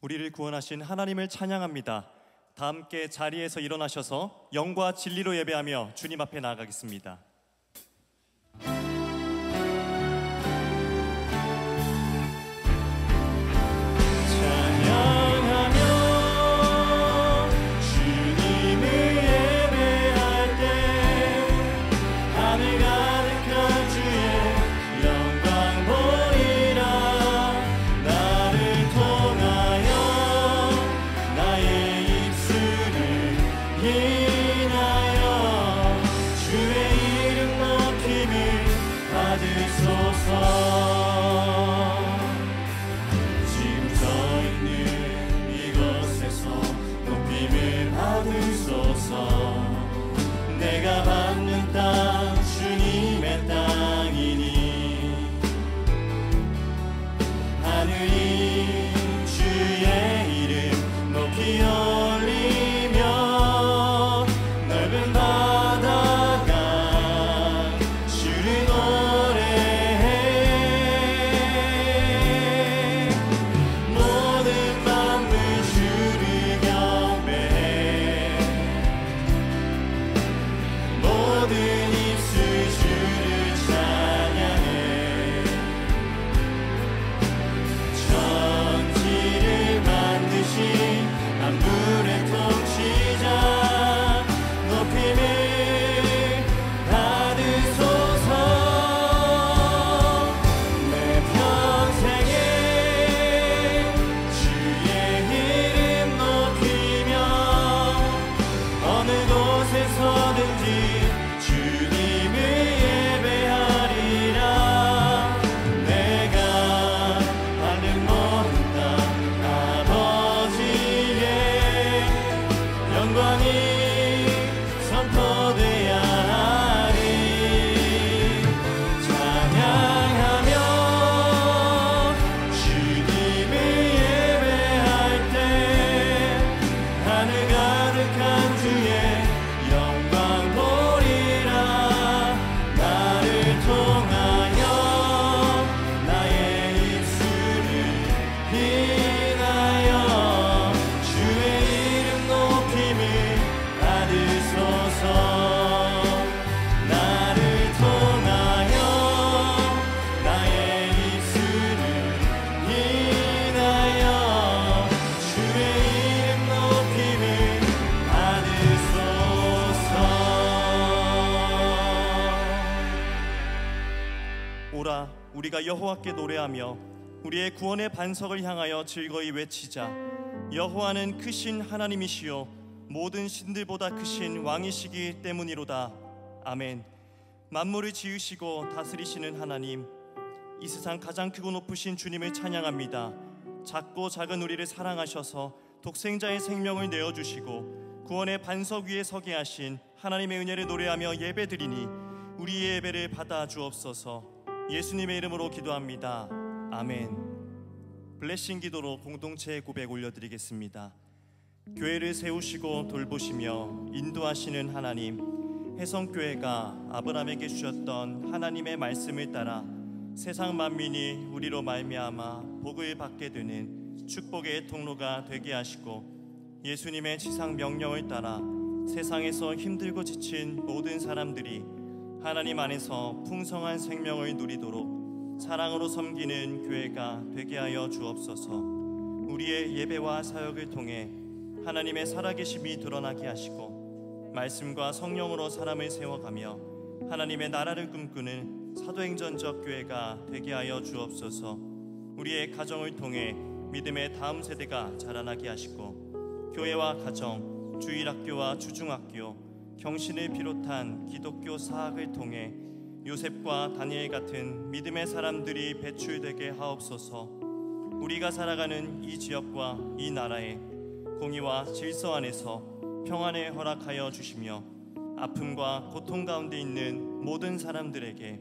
우리를 구원하신 하나님을 찬양합니다. 다 함께 자리에서 일어나셔서 영과 진리로 예배하며 주님 앞에 나아가겠습니다. 내가 받는 땅 주님의 땅이니 하늘이 주의 이름 높이 올리며 넓은 바다가 주를 노래해 모든 만물 주를 경배해 모든 입술 주를 찬양해 천지를 만드신 만물의 통치자 높임을 받으소서 내 평생에 주의 이름 높이며 어느 곳에서든지 주님을 예배하리라 내가 하늘 모든 땅 아버지의 영광이 선포되어야 하리 찬양하며 주님을 예배할 때 하늘 가득한 주의 영광 보리라 나를 통하여 나의 입술을 인하여 주의 이름 높임을 받으소서 나를 통하여 나의 입술을 인하여 주의 이름 높임을 받으소서 오라 우리가 여호와께 노래하며 우리의 구원의 반석을 향하여 즐거이 외치자. 여호와는 크신 하나님이시요 모든 신들보다 크신 왕이시기 때문이로다. 아멘. 만물을 지으시고 다스리시는 하나님, 이 세상 가장 크고 높으신 주님을 찬양합니다. 작고 작은 우리를 사랑하셔서 독생자의 생명을 내어주시고 구원의 반석 위에 서게 하신 하나님의 은혜를 노래하며 예배드리니 우리의 예배를 받아 주옵소서. 예수님의 이름으로 기도합니다. 아멘. 블레싱 기도로 공동체의 고백 올려드리겠습니다. 교회를 세우시고 돌보시며 인도하시는 하나님, 혜성교회가 아브라함에게 주셨던 하나님의 말씀을 따라 세상 만민이 우리로 말미암아 복을 받게 되는 축복의 통로가 되게 하시고, 예수님의 지상 명령을 따라 세상에서 힘들고 지친 모든 사람들이 하나님 안에서 풍성한 생명을 누리도록 사랑으로 섬기는 교회가 되게 하여 주옵소서. 우리의 예배와 사역을 통해 하나님의 살아계심이 드러나게 하시고 말씀과 성령으로 사람을 세워가며 하나님의 나라를 꿈꾸는 사도행전적 교회가 되게 하여 주옵소서. 우리의 가정을 통해 믿음의 다음 세대가 자라나게 하시고 교회와 가정, 주일학교와 주중학교, 경신을 비롯한 기독교 사학을 통해 요셉과 다니엘 같은 믿음의 사람들이 배출되게 하옵소서. 우리가 살아가는 이 지역과 이 나라에 공의와 질서 안에서 평안을 허락하여 주시며 아픔과 고통 가운데 있는 모든 사람들에게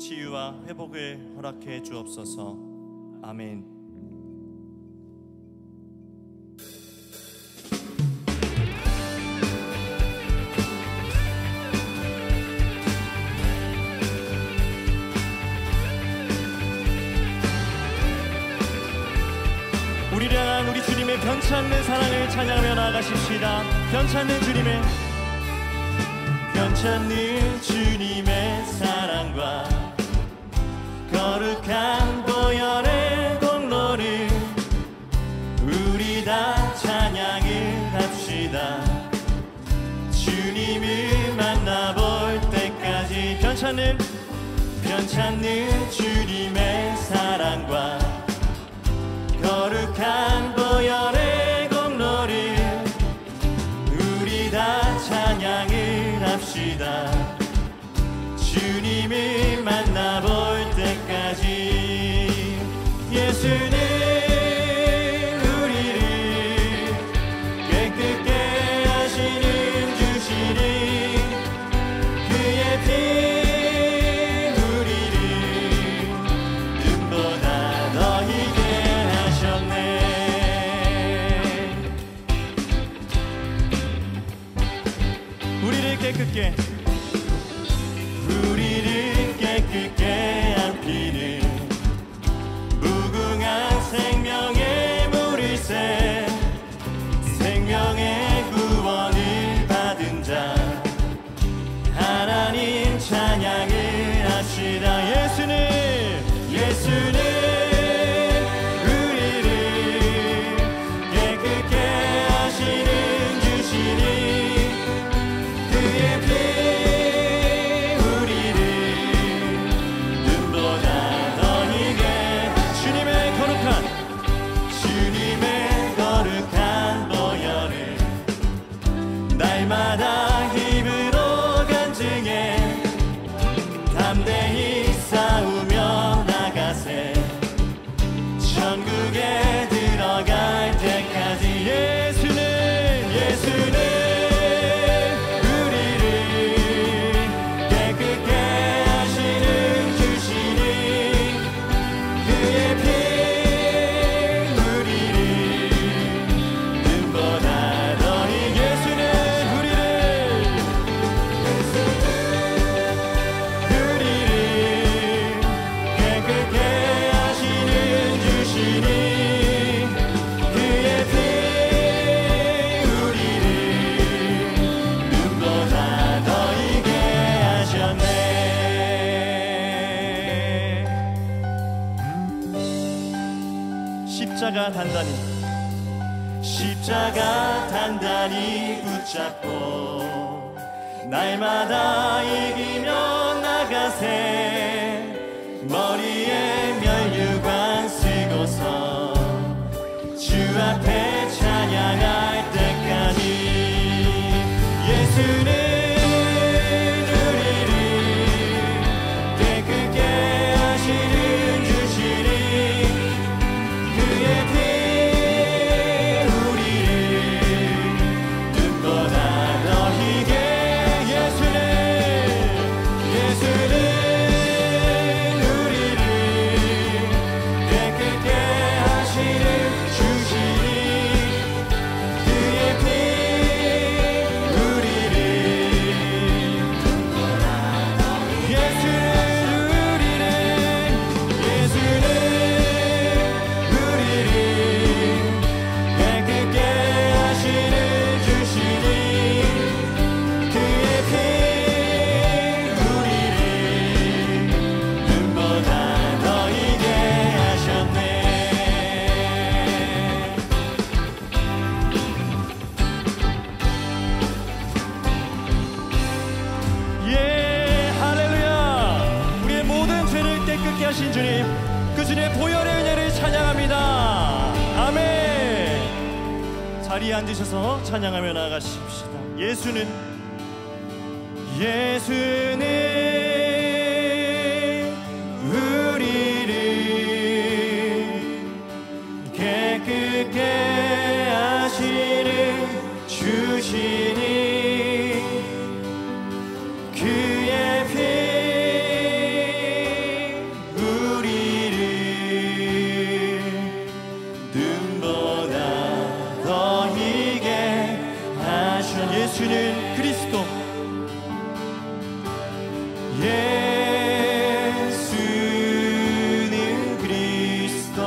치유와 회복을 허락해 주옵소서. 아멘. 우리를 향한 우리 주님의 변찮는 사랑을 찬양하며 나아가십시다. 변찮는 주님의 사랑과 거룩한 보혈의 공로를 우리 다 찬양을 합시다. 주님을 만나볼 때까지 변찮는 주님의 사랑과 거룩한 보혈의 공로를 우리 다 찬양을 합시다. 주님을 만나볼 때까지. 예수는 우리를 깨끗게 하시는 주시니 그의 피 우리를 눈보다 더 희게 하셨네. 우리를 깨끗게 한 피는 무궁한 생명의 물일새. 생명의 구원을 받은 자 하나님 찬양을 합시다. 예수는 우리를 깨끗게 하시는 주시니 그의 피 우리를 눈보다 더 희게. 주님의 거룩한 보혈을 날마다 힘으로 간증해 담대히 싸우며 나가세. 천국에 들어갈 때까지. 예수는 우리를 깨끗게 하시는 주시니 그의 피 우리를 눈보다 더 희게. 예수는 우리를 깨끗게 하시는 주시니 그의 피 우리를 눈보다 더 희게 하셨네. 십자가 단단히 붙잡고 날마다 이기며 나가세. 머리에 면류관 쓰고서 주 앞에 찬양할 때까지. 예수는 우리를 깨끗게 하시는 주시니 그의 피 우리를 눈보다 더 희게. 예수는 우리를 깨끗게 하시는 주시니 그의 피 우리를 눈보다 더 희게. 예수는 우리를 깨끗게 하시는 주시니 그의 피 우리를 눈보다 더 희게 하셨네. 예, 할렐루야. 우리의 모든 죄를 깨끗게 하신 주님, 그 주님의 보혈의 은혜를 찬양합니다. 아멘. 자리에 앉으셔서 찬양하며 나아가십시다. 예수는 우리를 깨끗게 하시는 주시니 그의 피 우리를 눈보다 더 희게 하셨. 예수는 그리스도. 예수는 그리스도.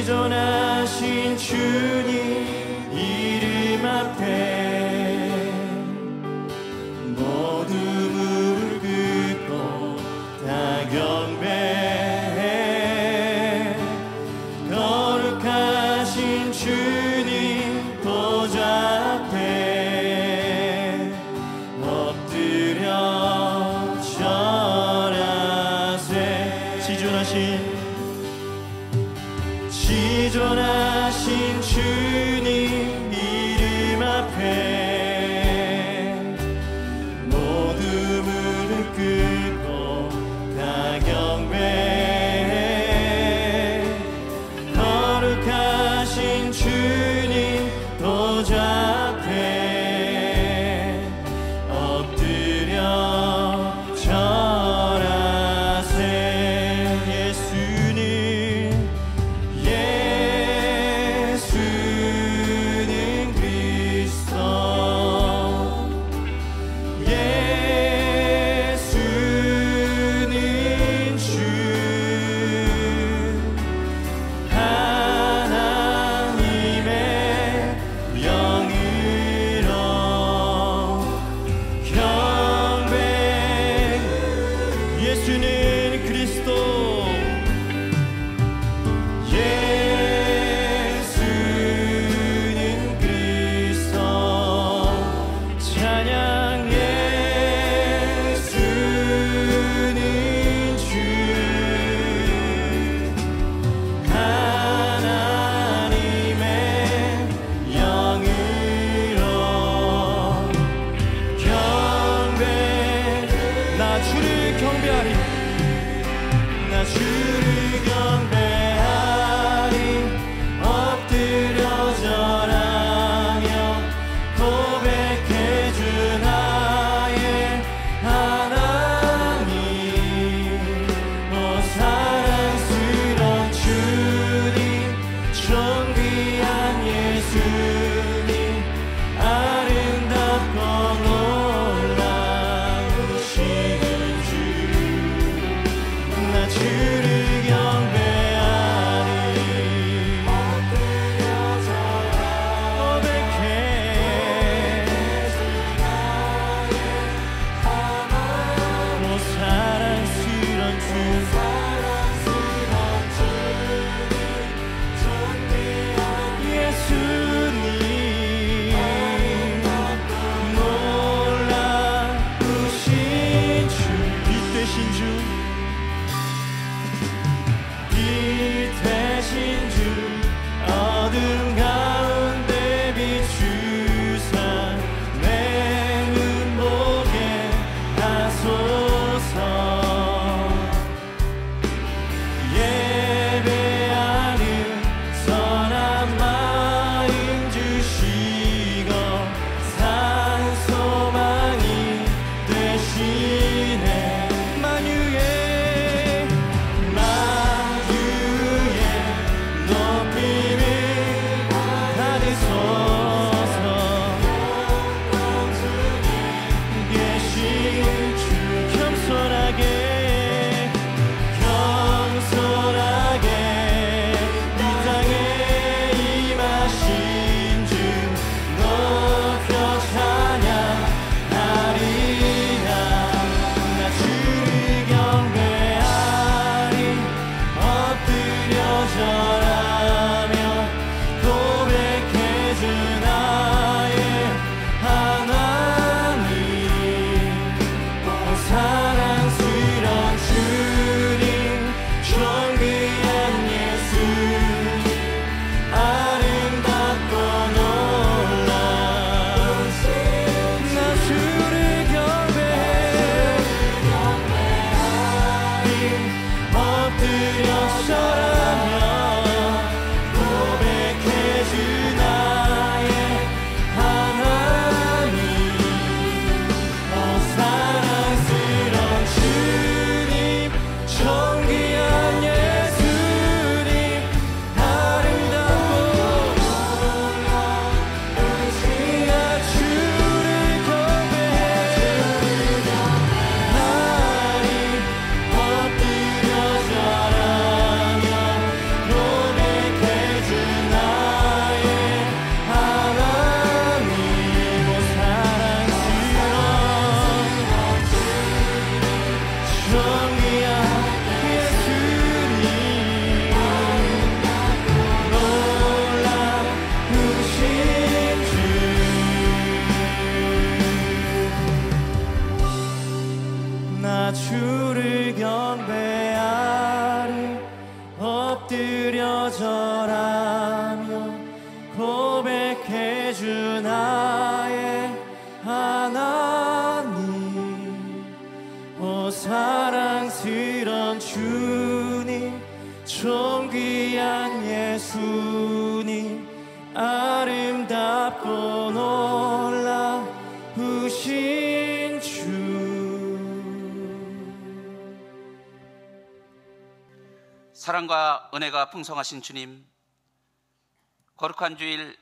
지존하신 주님 이름 앞에 모두 무릎 꿇고 다 경배해. 거룩하신 주님 보좌 앞에 엎드려 절하세. 지존하신 주님 이름 앞에 모두 무릎 꿇고 다 경배해. 거룩하신 주님 보좌 앞에 엎드려 절하세. 예수는 그리스도, 예수는 주, 하나님의 영으로 경배. 예수는 그리스도, 예수는 그리스도. 찬양. 예수는 주, 하나님의 영으로 경배. 나 주를 경배하리, 나 주를 경배하리. 엎드려 절하며 고백해 주 나의 하나님. 오 사랑스러운 주님, 존귀한 예수님, 아름답고 놀라우신 주. 나 주를 경배하리, 주를 경배하리 엎드려 절하며 고백해 주 나의 하나님. 오 사랑스런 주님 존귀한 예수님 아름답고 놀라우신 주. 사랑과 은혜가 풍성하신 주님, 거룩한 주일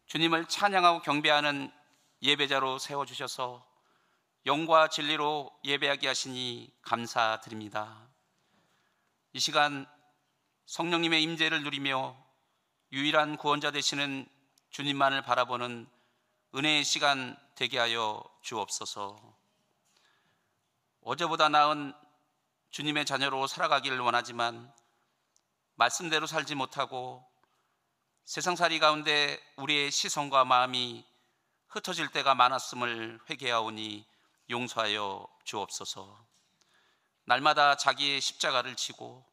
주님을 찬양하고 경배하는 예배자로 세워주셔서 영과 진리로 예배하게 하시니 감사드립니다. 이 시간 성령님의 임재를 누리며 유일한 구원자 되시는 주님만을 바라보는 은혜의 시간 되게 하여 주옵소서. 어제보다 나은 주님의 자녀로 살아가기를 원하지만 말씀대로 살지 못하고 세상살이 가운데 우리의 시선과 마음이 흩어질 때가 많았음을 회개하오니 용서하여 주옵소서. 날마다 자기의 십자가를 지고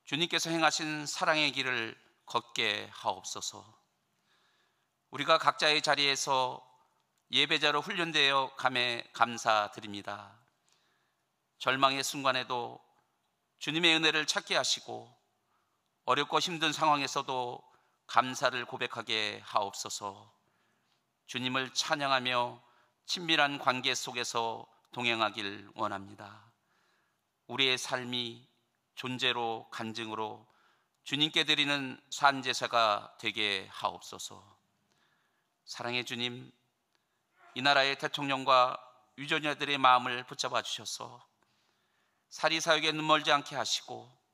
주님께서 행하신 사랑의 길을 걷게 하옵소서. 우리가 각자의 자리에서 예배자로 훈련되어 감에 감사드립니다. 절망의 순간에도 주님의 은혜를 찾게 하시고 어렵고 힘든 상황에서도 감사를 고백하게 하옵소서. 주님을 찬양하며 친밀한 관계 속에서 동행하길 원합니다. 우리의 삶이 존재로 간증으로 주님께 드리는 산제사가 되게 하옵소서. 사랑의 주님, 이 나라의 대통령과 유전자들의 마음을 붙잡아 주셔서 사리사욕에 눈멀지 않게 하시고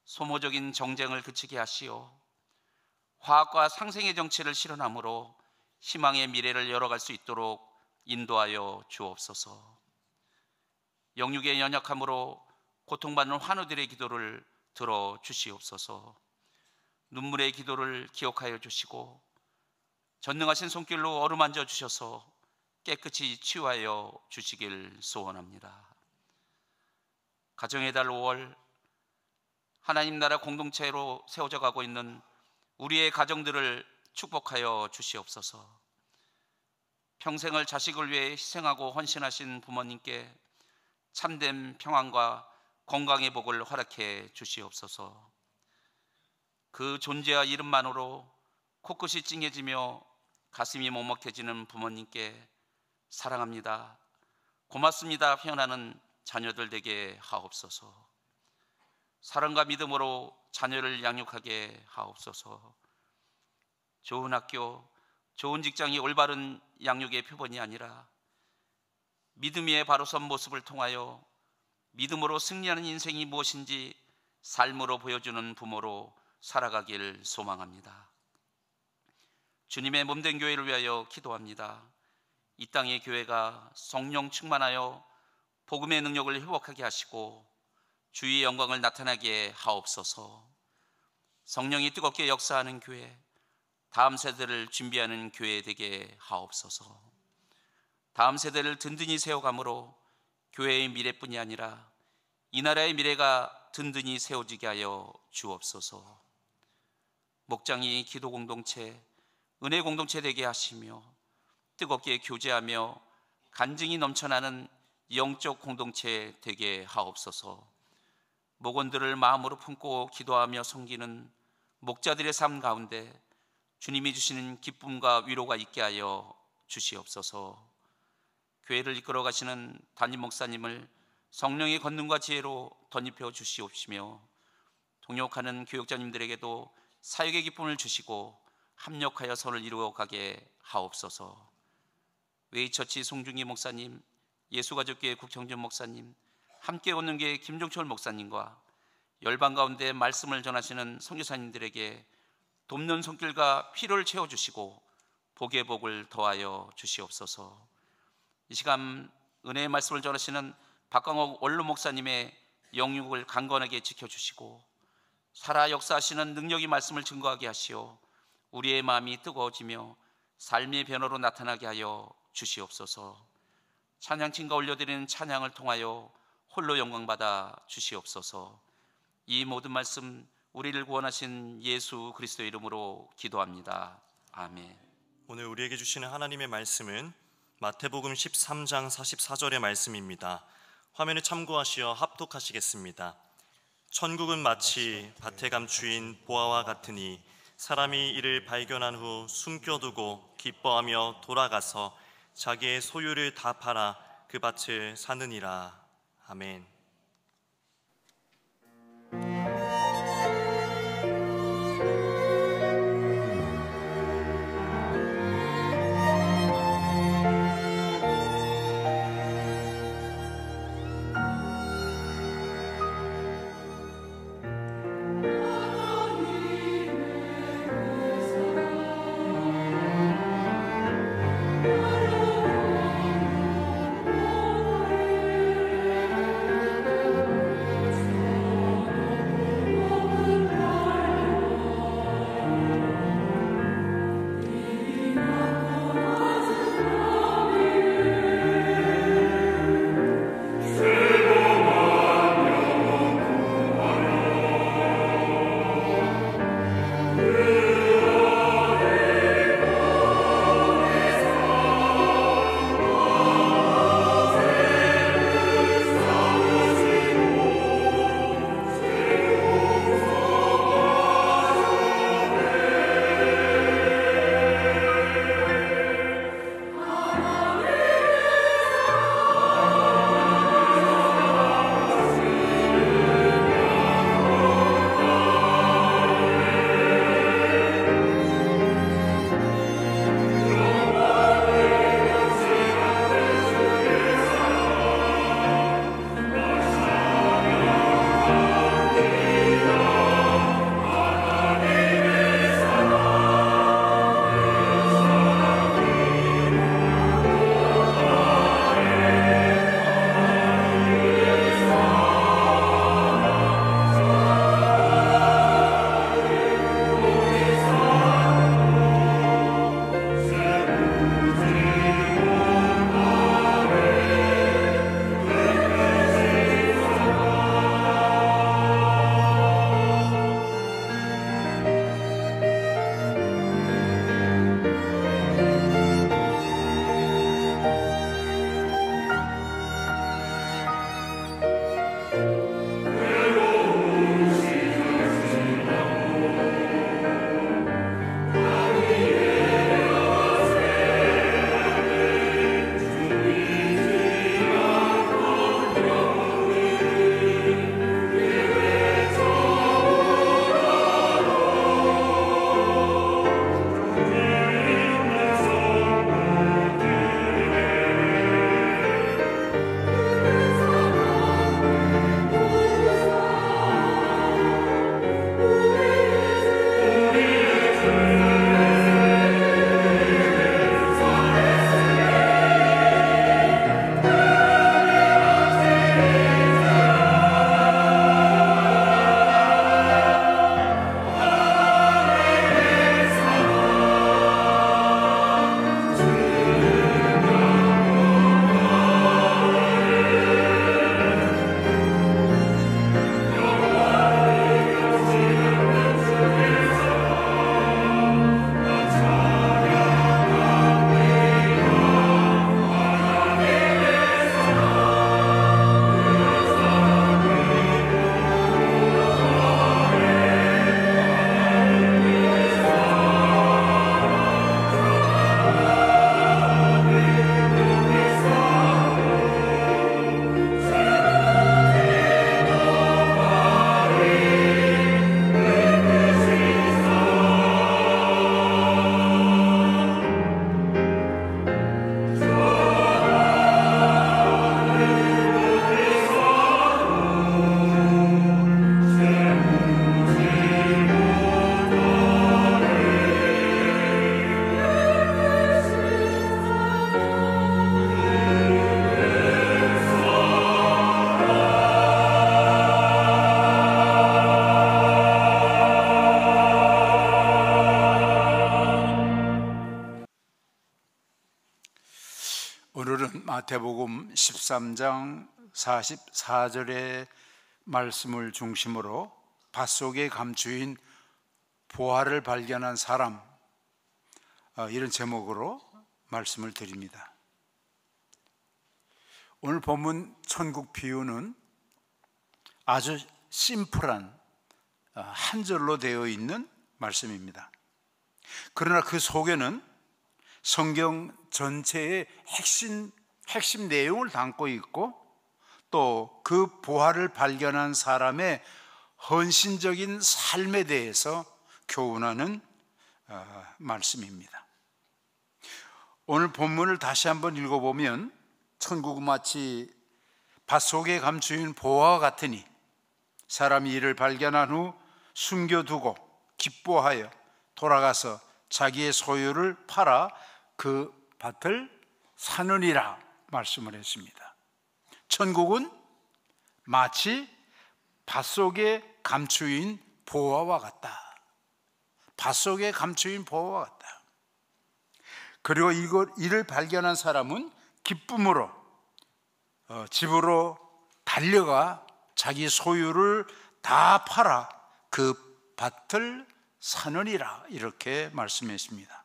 소모적인 정쟁을 그치게 하시어 화학과 상생의 정치를 실현함으로 희망의 미래를 열어갈 수 있도록 인도하여 주옵소서. 영육의 연약함으로 고통받는 환우들의 기도를 들어 주시옵소서. 눈물의 기도를 기억하여 주시고 전능하신 손길로 어루만져 주셔서 깨끗이 치유하여 주시길 소원합니다. 가정의 달 5월 하나님 나라 공동체로 세워져 가고 있는 우리의 가정들을 축복하여 주시옵소서. 평생을 자식을 위해 희생하고 헌신하신 부모님께 참된 평안과 건강의 복을 허락해 주시옵소서. 그 존재와 이름만으로 코끝이 찡해지며 가슴이 먹먹해지는 부모님께 사랑합니다, 고맙습니다 표현하는 자녀들 되게 하옵소서. 사랑과 믿음으로 자녀를 양육하게 하옵소서. 좋은 학교, 좋은 직장이 올바른 양육의 표본이 아니라 믿음 위에 바로 선 모습을 통하여 믿음으로 승리하는 인생이 무엇인지 삶으로 보여주는 부모로 살아가길 소망합니다. 주님의 몸된 교회를 위하여 기도합니다. 이 땅의 교회가 성령 충만하여 복음의 능력을 회복하게 하시고 주의 영광을 나타나게 하옵소서. 성령이 뜨겁게 역사하는 교회, 다음 세대를 준비하는 교회 되게 하옵소서. 다음 세대를 든든히 세워감으로 교회의 미래뿐이 아니라 이 나라의 미래가 든든히 세워지게 하여 주옵소서. 목장이 기도 공동체, 은혜 공동체 되게 하시며 뜨겁게 교제하며 간증이 넘쳐나는 영적 공동체 되게 하옵소서. 목원들을 마음으로 품고 기도하며 섬기는 목자들의 삶 가운데 주님이 주시는 기쁨과 위로가 있게 하여 주시옵소서. 교회를 이끌어 가시는 담임 목사님을 성령의 권능과 지혜로 덧입혀 주시옵시며 동역하는 교역자님들에게도 사역의 기쁨을 주시고 합력하여 선을 이루어 가게 하옵소서. 웨이처치 송중기 목사님, 예수가족교회 국정준 목사님, 함께 걷는교회 김종철 목사님과 열방 가운데 말씀을 전하시는 선교사님들에게 돕는 손길과 필요를 채워주시고 복의 복을 더하여 주시옵소서. 이 시간 은혜의 말씀을 전하시는 박광옥 원로 목사님의 영육을 강건하게 지켜주시고 살아 역사하시는 능력의 말씀을 증거하게 하시어 우리의 마음이 뜨거워지며 삶의 변화로 나타나게 하여 주시옵소서. 찬양팀과 올려드리는 찬양을 통하여 홀로 영광받아 주시옵소서. 이 모든 말씀 우리를 구원하신 예수 그리스도의 이름으로 기도합니다. 아멘. 오늘 우리에게 주시는 하나님의 말씀은 마태복음 13장 44절의 말씀입니다. 화면에 참고하시어 합독하시겠습니다. 천국은 마치 밭에 감추인 보화와 같으니 사람이 이를 발견한 후 숨겨두고 기뻐하며 돌아가서 자기의 소유를 다 팔아 그 밭을 사느니라. 아멘. 오늘은 마태복음 13장 44절의 말씀을 중심으로 밭속에 감추인 보화를 발견한 사람, 이런 제목으로 말씀을 드립니다. 오늘 본문 천국 비유는 아주 심플한 한 절로 되어 있는 말씀입니다. 그러나 그 속에는 성경 전체의 핵심 내용을 담고 있고, 또 그 보화를 발견한 사람의 헌신적인 삶에 대해서 교훈하는 말씀입니다. 오늘 본문을 다시 한번 읽어보면 천국은 마치 밭속에 감추인 보화와 같으니 사람이 이를 발견한 후 숨겨두고 기뻐하여 돌아가서 자기의 소유를 팔아 그 밭을 사느니라 말씀을 했습니다. 천국은 마치 밭속에 감추인 보화와 같다. 밭속에 감추인 보화와 같다. 그리고 이를 발견한 사람은 기쁨으로 집으로 달려가 자기 소유를 다 팔아 그 밭을 사느니라, 이렇게 말씀했습니다.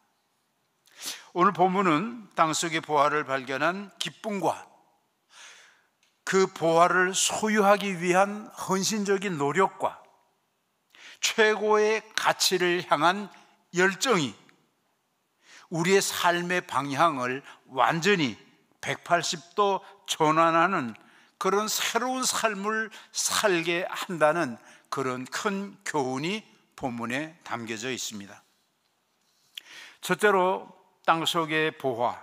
오늘 본문은 땅속의 보화를 발견한 기쁨과 그 보화를 소유하기 위한 헌신적인 노력과 최고의 가치를 향한 열정이 우리의 삶의 방향을 완전히 180도 전환하는 그런 새로운 삶을 살게 한다는 그런 큰 교훈이 본문에 담겨져 있습니다. 첫째로 땅속의 보화,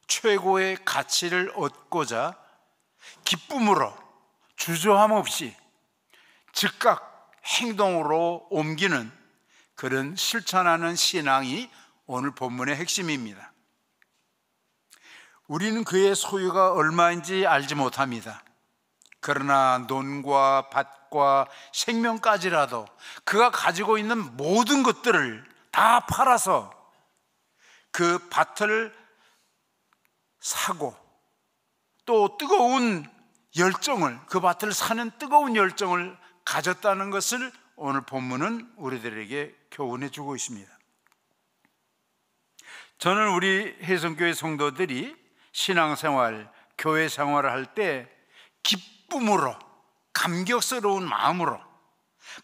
최고의 가치를 얻고자 기쁨으로 주저함 없이 즉각 행동으로 옮기는 그런 실천하는 신앙이 오늘 본문의 핵심입니다. 우리는 그의 소유가 얼마인지 알지 못합니다. 그러나 논과 밭과 생명까지라도 그가 가지고 있는 모든 것들을 다 팔아서 그 밭을 사고, 또 뜨거운 열정을, 그 밭을 사는 뜨거운 열정을 가졌다는 것을 오늘 본문은 우리들에게 교훈해 주고 있습니다. 저는 우리 혜성교회 성도들이 신앙생활, 교회 생활을 할 때 기쁨으로, 감격스러운 마음으로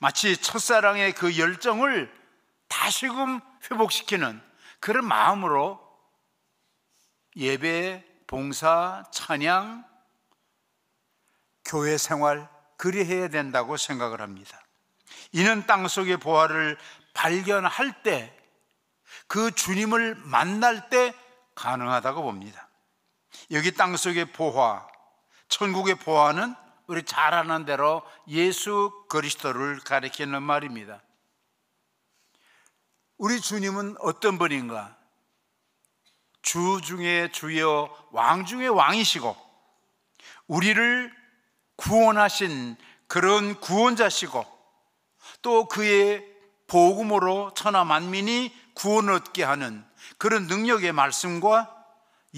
마치 첫사랑의 그 열정을 다시금 회복시키는 그런 마음으로 예배, 봉사, 찬양, 교회 생활 그리해야 된다고 생각을 합니다. 이는 땅속의 보화를 발견할 때, 그 주님을 만날 때 가능하다고 봅니다. 여기 땅속의 보화, 천국의 보화는 우리 잘 아는 대로 예수 그리스도를 가리키는 말입니다. 우리 주님은 어떤 분인가? 주 중에 주여, 왕 중에 왕이시고 우리를 구원하신 그런 구원자시고, 또 그의 복음으로 천하 만민이 구원을 얻게 하는 그런 능력의 말씀과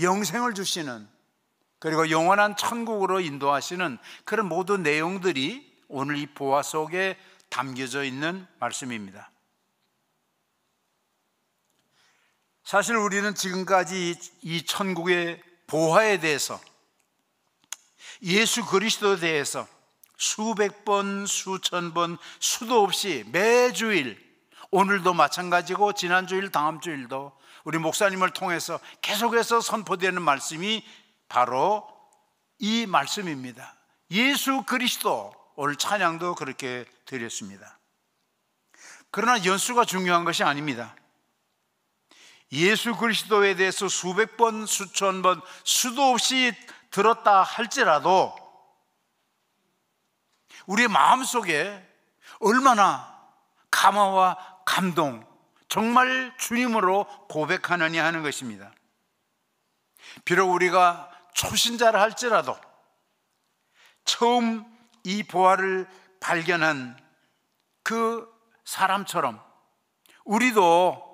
영생을 주시는, 그리고 영원한 천국으로 인도하시는 그런 모든 내용들이 오늘 이 보화 속에 담겨져 있는 말씀입니다. 사실 우리는 지금까지 이 천국의 보화에 대해서, 예수 그리스도에 대해서 수백 번, 수천 번, 수도 없이 매주일, 오늘도 마찬가지고 지난주일, 다음 주일도 우리 목사님을 통해서 계속해서 선포되는 말씀이 바로 이 말씀입니다. 예수 그리스도, 오늘 찬양도 그렇게 드렸습니다. 그러나 연수가 중요한 것이 아닙니다. 예수 그리스도에 대해서 수백 번, 수천 번, 수도 없이 들었다 할지라도 우리의 마음속에 얼마나 감화와 감동, 정말 주님으로 고백하느냐 하는 것입니다. 비록 우리가 초신자라 할지라도 처음 이 보화를 발견한 그 사람처럼 우리도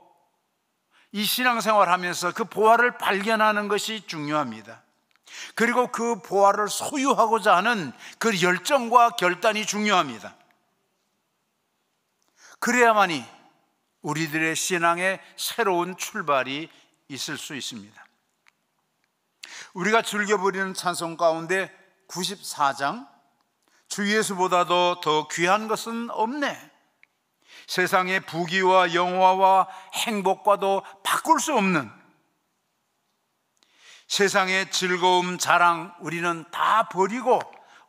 이 신앙생활 하면서 그 보화를 발견하는 것이 중요합니다. 그리고 그 보화를 소유하고자 하는 그 열정과 결단이 중요합니다. 그래야만이 우리들의 신앙에 새로운 출발이 있을 수 있습니다. 우리가 즐겨 부르는 찬송 가운데 94장, 주 예수보다도 더 귀한 것은 없네, 세상의 부귀와 영화와 행복과도 바꿀 수 없는, 세상의 즐거움, 자랑 우리는 다 버리고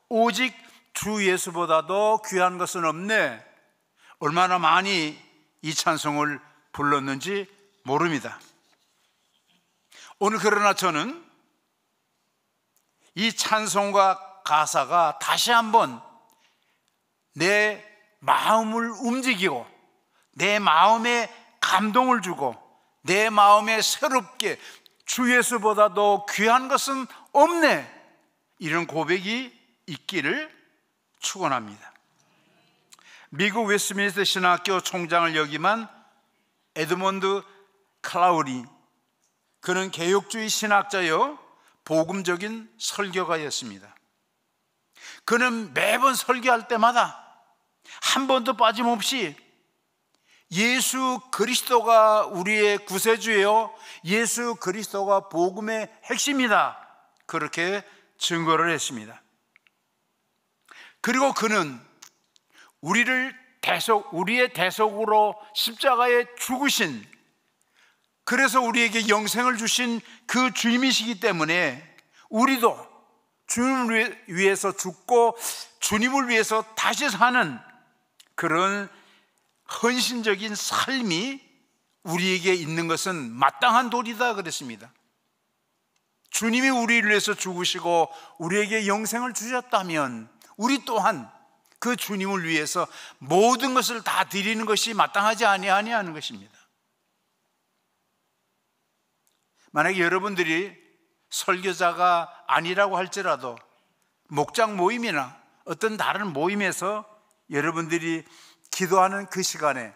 오직 주 예수보다도 귀한 것은 없네, 얼마나 많이 이 찬송을 불렀는지 모릅니다. 오늘 그러나 저는 이 찬송과 가사가 다시 한번 내 마음을 움직이고 내 마음에 감동을 주고 내 마음에 새롭게 주 예수보다도 귀한 것은 없네, 이런 고백이 있기를 축원합니다. 미국 웨스트민스터 신학교 총장을 역임한 에드먼드 클라우디, 그는 개혁주의 신학자여 복음적인 설교가였습니다. 그는 매번 설교할 때마다 한 번도 빠짐없이 예수 그리스도가 우리의 구세주예요, 예수 그리스도가 복음의 핵심이다, 그렇게 증거를 했습니다. 그리고 그는 우리의 대속으로 십자가에 죽으신, 그래서 우리에게 영생을 주신 그 주님이시기 때문에 우리도 주님을 위해서 죽고 주님을 위해서 다시 사는 그런 헌신적인 삶이 우리에게 있는 것은 마땅한 도리다 그랬습니다. 주님이 우리를 위해서 죽으시고 우리에게 영생을 주셨다면 우리 또한 그 주님을 위해서 모든 것을 다 드리는 것이 마땅하지 아니하냐는 것입니다. 만약에 여러분들이 설교자가 아니라고 할지라도 목장 모임이나 어떤 다른 모임에서 여러분들이 기도하는 그 시간에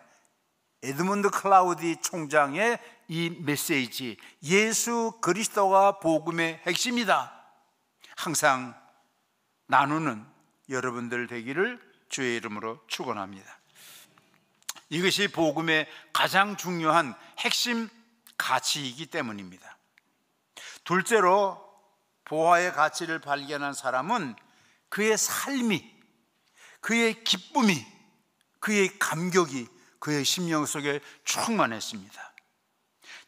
에드먼드 클라우디 총장의 이 메시지, 예수 그리스도가 복음의 핵심이다, 항상 나누는 여러분들 되기를 주의 이름으로 축원합니다. 이것이 복음의 가장 중요한 핵심 가치이기 때문입니다. 둘째로, 보화의 가치를 발견한 사람은 그의 삶이, 그의 기쁨이, 그의 감격이 그의 심령 속에 충만했습니다.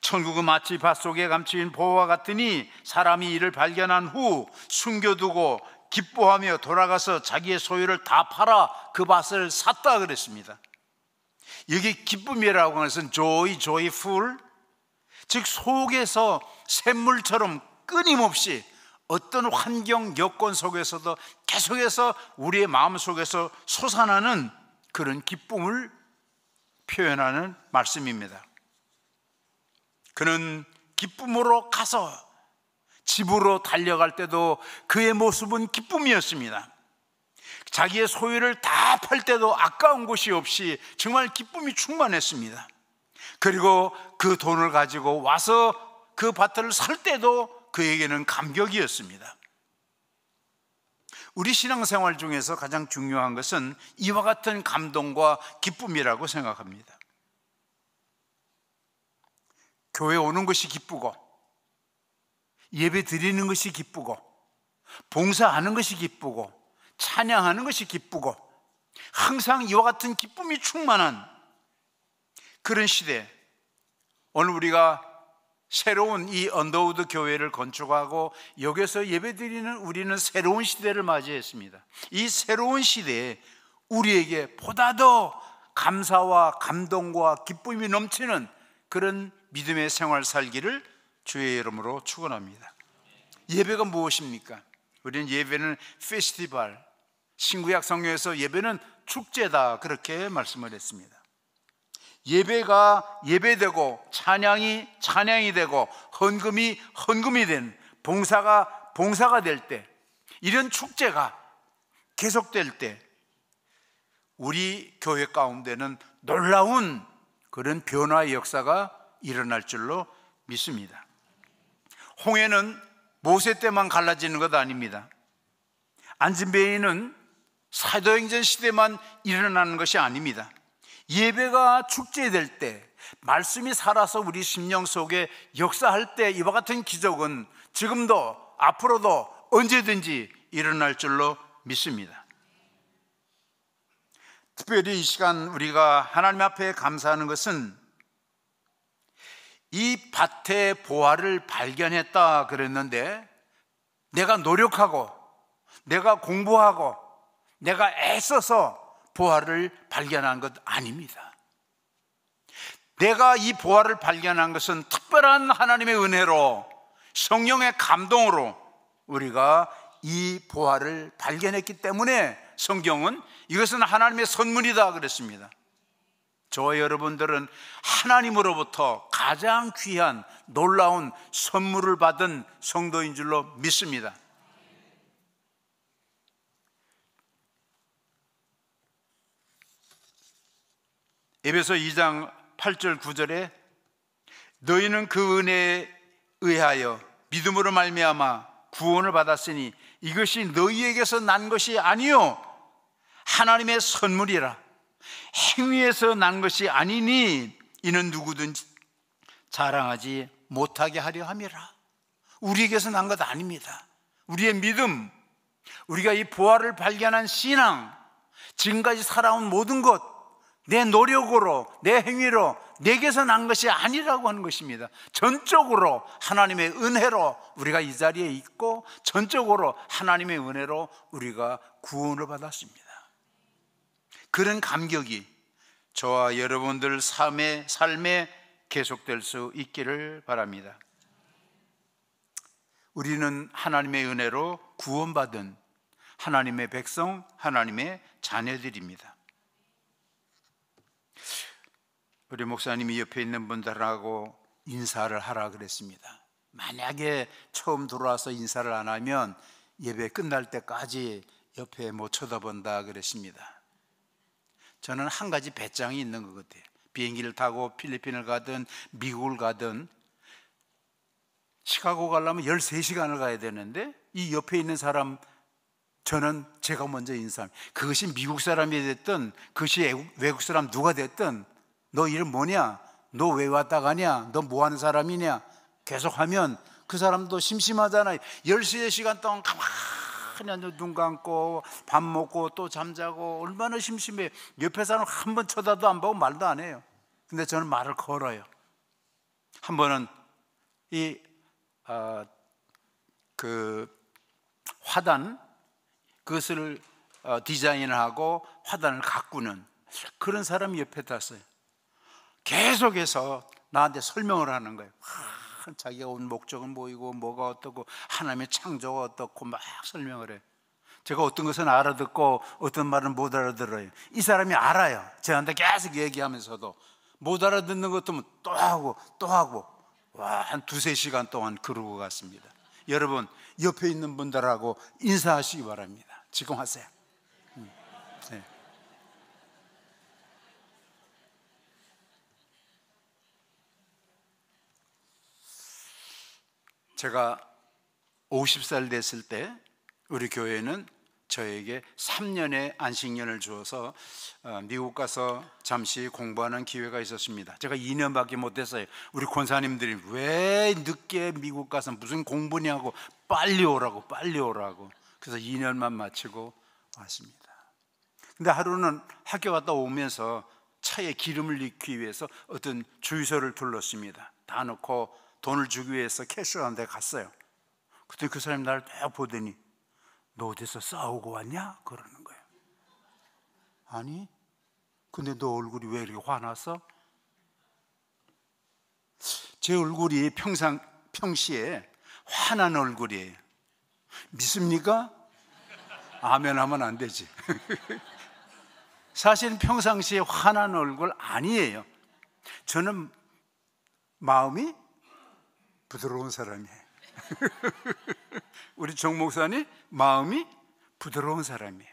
천국은 마치 밭 속에 감추인 보화와 같으니 사람이 이를 발견한 후 숨겨두고 기뻐하며 돌아가서 자기의 소유를 다 팔아 그 밭을 샀다 그랬습니다. 여기 기쁨이라고 하는 것은 joyful, 즉 속에서 샘물처럼 끊임없이 어떤 환경 여건 속에서도 계속해서 우리의 마음 속에서 솟아나는 그런 기쁨을 표현하는 말씀입니다. 그는 기쁨으로 가서 집으로 달려갈 때도 그의 모습은 기쁨이었습니다. 자기의 소유를 다 팔 때도 아까운 곳이 없이 정말 기쁨이 충만했습니다. 그리고 그 돈을 가지고 와서 그 밭을 살 때도 그에게는 감격이었습니다. 우리 신앙생활 중에서 가장 중요한 것은 이와 같은 감동과 기쁨이라고 생각합니다. 교회 오는 것이 기쁘고, 예배 드리는 것이 기쁘고, 봉사하는 것이 기쁘고, 찬양하는 것이 기쁘고, 항상 이와 같은 기쁨이 충만한 그런 시대, 오늘 우리가 새로운 이 언더우드 교회를 건축하고 여기서 예배드리는 우리는 새로운 시대를 맞이했습니다. 이 새로운 시대에 우리에게 보다 더 감사와 감동과 기쁨이 넘치는 그런 믿음의 생활 살기를 주의 이름으로 축원합니다. 예배가 무엇입니까? 우리는 예배는 페스티벌, 신구약 성경에서 예배는 축제다 그렇게 말씀을 했습니다. 예배가 예배되고 찬양이 찬양이 되고 헌금이 헌금이 된, 봉사가 봉사가 될 때, 이런 축제가 계속될 때 우리 교회 가운데는 놀라운 그런 변화의 역사가 일어날 줄로 믿습니다. 홍해는 모세 때만 갈라지는 것 아닙니다. 안진뱅이는 사도행전 시대만 일어나는 것이 아닙니다. 예배가 축제될 때, 말씀이 살아서 우리 심령 속에 역사할 때 이와 같은 기적은 지금도 앞으로도 언제든지 일어날 줄로 믿습니다. 특별히 이 시간 우리가 하나님 앞에 감사하는 것은 이 밭의 보화를 발견했다 그랬는데, 내가 노력하고 내가 공부하고 내가 애써서 보화를 발견한 것 아닙니다. 내가 이 보화를 발견한 것은 특별한 하나님의 은혜로, 성령의 감동으로 우리가 이 보화를 발견했기 때문에 성경은 이것은 하나님의 선물이다 그랬습니다. 저와 여러분들은 하나님으로부터 가장 귀한 놀라운 선물을 받은 성도인 줄로 믿습니다. 에베소 2장 8절 9절에 너희는 그 은혜에 의하여 믿음으로 말미암아 구원을 받았으니 이것이 너희에게서 난 것이 아니요 하나님의 선물이라. 행위에서 난 것이 아니니 이는 누구든지 자랑하지 못하게 하려 함이라. 우리에게서 난 것 아닙니다. 우리의 믿음, 우리가 이 보화를 발견한 신앙, 지금까지 살아온 모든 것, 내 노력으로, 내 행위로 내게서 난 것이 아니라고 하는 것입니다. 전적으로 하나님의 은혜로 우리가 이 자리에 있고, 전적으로 하나님의 은혜로 우리가 구원을 받았습니다. 그런 감격이 저와 여러분들 삶에 계속될 수 있기를 바랍니다. 우리는 하나님의 은혜로 구원받은 하나님의 백성, 하나님의 자녀들입니다. 우리 목사님이 옆에 있는 분들하고 인사를 하라 그랬습니다. 만약에 처음 들어와서 인사를 안 하면 예배 끝날 때까지 옆에 못 쳐다본다 그랬습니다. 저는 한 가지 배짱이 있는 것 같아요. 비행기를 타고 필리핀을 가든 미국을 가든 시카고 가려면 13시간을 가야 되는데 이 옆에 있는 사람, 저는 제가 먼저 인사합니다. 그것이 미국 사람이 됐든 그것이 외국 사람 누가 됐든 너 이름 뭐냐? 너 왜 왔다 가냐? 너 뭐 하는 사람이냐? 계속 하면 그 사람도 심심하잖아요. 13시간 동안 가만히 눈 감고 밥 먹고 또 잠자고 얼마나 심심해. 옆에 사람 한 번 쳐다도 안 보고 말도 안 해요. 근데 저는 말을 걸어요. 한 번은 그 화단, 그것을 디자인하고 화단을 가꾸는 그런 사람이 옆에 탔어요. 계속해서 나한테 설명을 하는 거예요. 자기가 온 목적은 뭐이고 뭐가 어떻고 하나님의 창조가 어떻고 막 설명을 해요. 제가 어떤 것은 알아듣고 어떤 말은 못 알아들어요. 이 사람이 알아요. 저한테 계속 얘기하면서도 못 알아듣는 것도 또 하고 또 하고, 와, 한 2-3시간 동안 그러고 갔습니다. 여러분, 옆에 있는 분들하고 인사하시기 바랍니다. 지금 하세요. 네. 제가 50살 됐을 때 우리 교회는 저에게 3년의 안식년을 주어서 미국 가서 잠시 공부하는 기회가 있었습니다. 제가 2년밖에 못했어요. 우리 권사님들이 왜 늦게 미국 가서 무슨 공부냐고 빨리 오라고. 그래서 2년만 마치고 왔습니다. 근데 하루는 학교 갔다 오면서 차에 기름을 넣기 위해서 어떤 주유소를 둘렀습니다. 다 넣고 돈을 주기 위해서 캐시하는 데 갔어요. 그때 그 사람이 나를 딱 보더니 너 어디서 싸우고 왔냐? 그러는 거예요. 아니, 근데 너 얼굴이 왜 이렇게 화났어? 제 얼굴이 평시에 화난 얼굴이에요. 믿습니까? 아멘 하면 안 되지. 사실 평상시에 화난 얼굴 아니에요. 저는 마음이 부드러운 사람이에요. 우리 정 목사님 마음이 부드러운 사람이에요.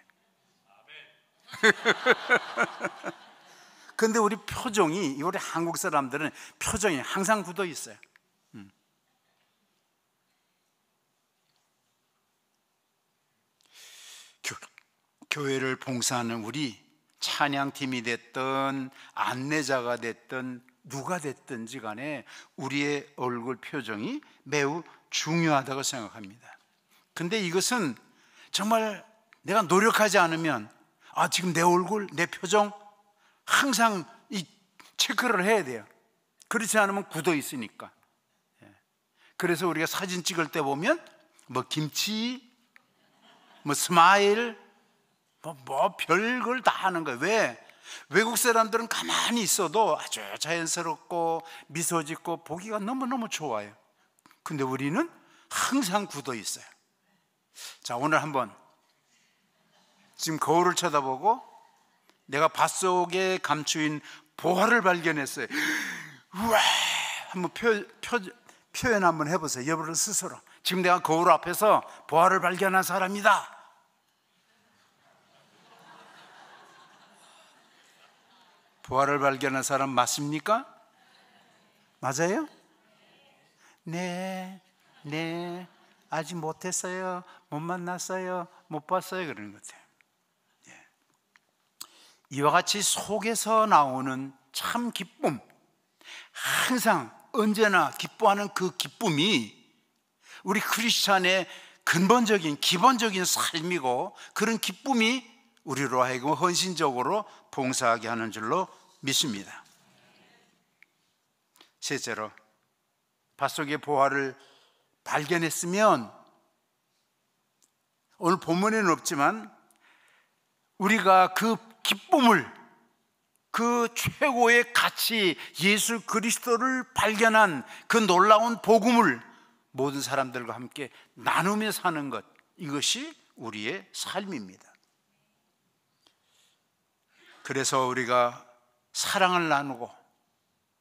근데 우리 표정이, 우리 한국 사람들은 표정이 항상 굳어 있어요. 교회를 봉사하는 우리 찬양팀이 됐든 안내자가 됐든 누가 됐든지 간에 우리의 얼굴 표정이 매우 중요하다고 생각합니다. 근데 이것은 정말 내가 노력하지 않으면 지금 내 얼굴, 내 표정 항상 이 체크를 해야 돼요. 그렇지 않으면 굳어 있으니까. 그래서 우리가 사진 찍을 때 보면 뭐 김치, 뭐 스마일, 뭐 별걸 다 하는 거예요. 왜? 외국 사람들은 가만히 있어도 아주 자연스럽고 미소 짓고 보기가 너무너무 좋아요. 근데 우리는 항상 굳어 있어요. 자, 오늘 한번 지금 거울을 쳐다보고 내가 밭속에 감추인 보화를 발견했어요. 우와! 한번 표현 한번 해보세요. 여러분 스스로. 지금 내가 거울 앞에서 보화를 발견한 사람이다. 보화를 발견한 사람 맞습니까? 맞아요? 네, 아직 못했어요. 못 만났어요. 못 봤어요. 그러는 것 같아요. 이와 같이 속에서 나오는 참 기쁨, 항상 언제나 기뻐하는 그 기쁨이 우리 크리스찬의 근본적인 기본적인 삶이고, 그런 기쁨이 우리로 하여금 헌신적으로 봉사하게 하는 줄로 믿습니다. 셋째로, 밭속의 보화를 발견했으면, 오늘 본문에는 없지만 우리가 그 기쁨을, 그 최고의 가치 예수 그리스도를 발견한 그 놀라운 복음을 모든 사람들과 함께 나누며 사는 것, 이것이 우리의 삶입니다. 그래서 우리가 사랑을 나누고,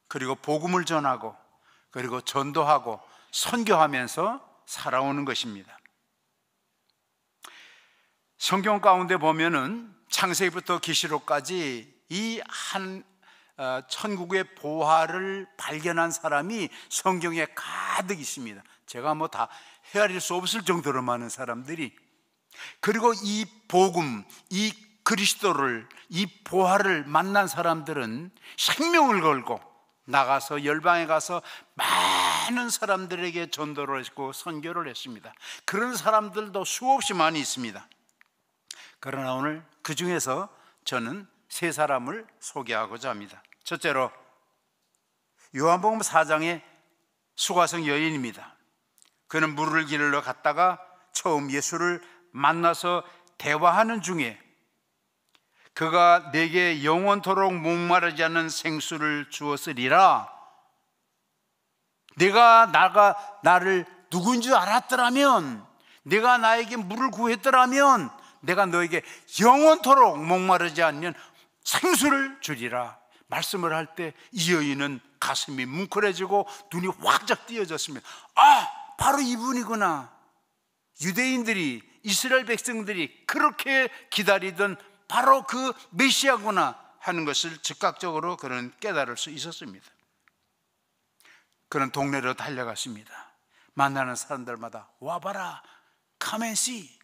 그리고 복음을 전하고, 그리고 전도하고 선교하면서 살아오는 것입니다. 성경 가운데 보면은 창세기부터 계시록까지 이 한 천국의 보화를 발견한 사람이 성경에 가득 있습니다. 제가 뭐 다 헤아릴 수 없을 정도로 많은 사람들이, 그리고 이 복음, 이 그리스도를, 이 보화를 만난 사람들은 생명을 걸고 나가서 열방에 가서 많은 사람들에게 전도를 했고 선교를 했습니다. 그런 사람들도 수없이 많이 있습니다. 그러나 오늘 그 중에서 저는 세 사람을 소개하고자 합니다. 첫째로, 요한복음 4장의 수가성 여인입니다. 그는 물을 기르러 갔다가 처음 예수를 만나서 대화하는 중에 그가 내게 영원토록 목마르지 않는 생수를 주었으리라. 내가 나를 누구인 줄 알았더라면, 내가 나에게 물을 구했더라면 내가 너에게 영원토록 목마르지 않는 생수를 주리라. 말씀을 할 때 이 여인은 가슴이 뭉클해지고 눈이 확짝 띄어졌습니다. 바로 이분이구나. 유대인들이, 이스라엘 백성들이 그렇게 기다리던 바로 그 메시아구나 하는 것을 즉각적으로 그는 깨달을 수 있었습니다. 그는 동네로 달려갔습니다. 만나는 사람들마다 와봐라, come and see,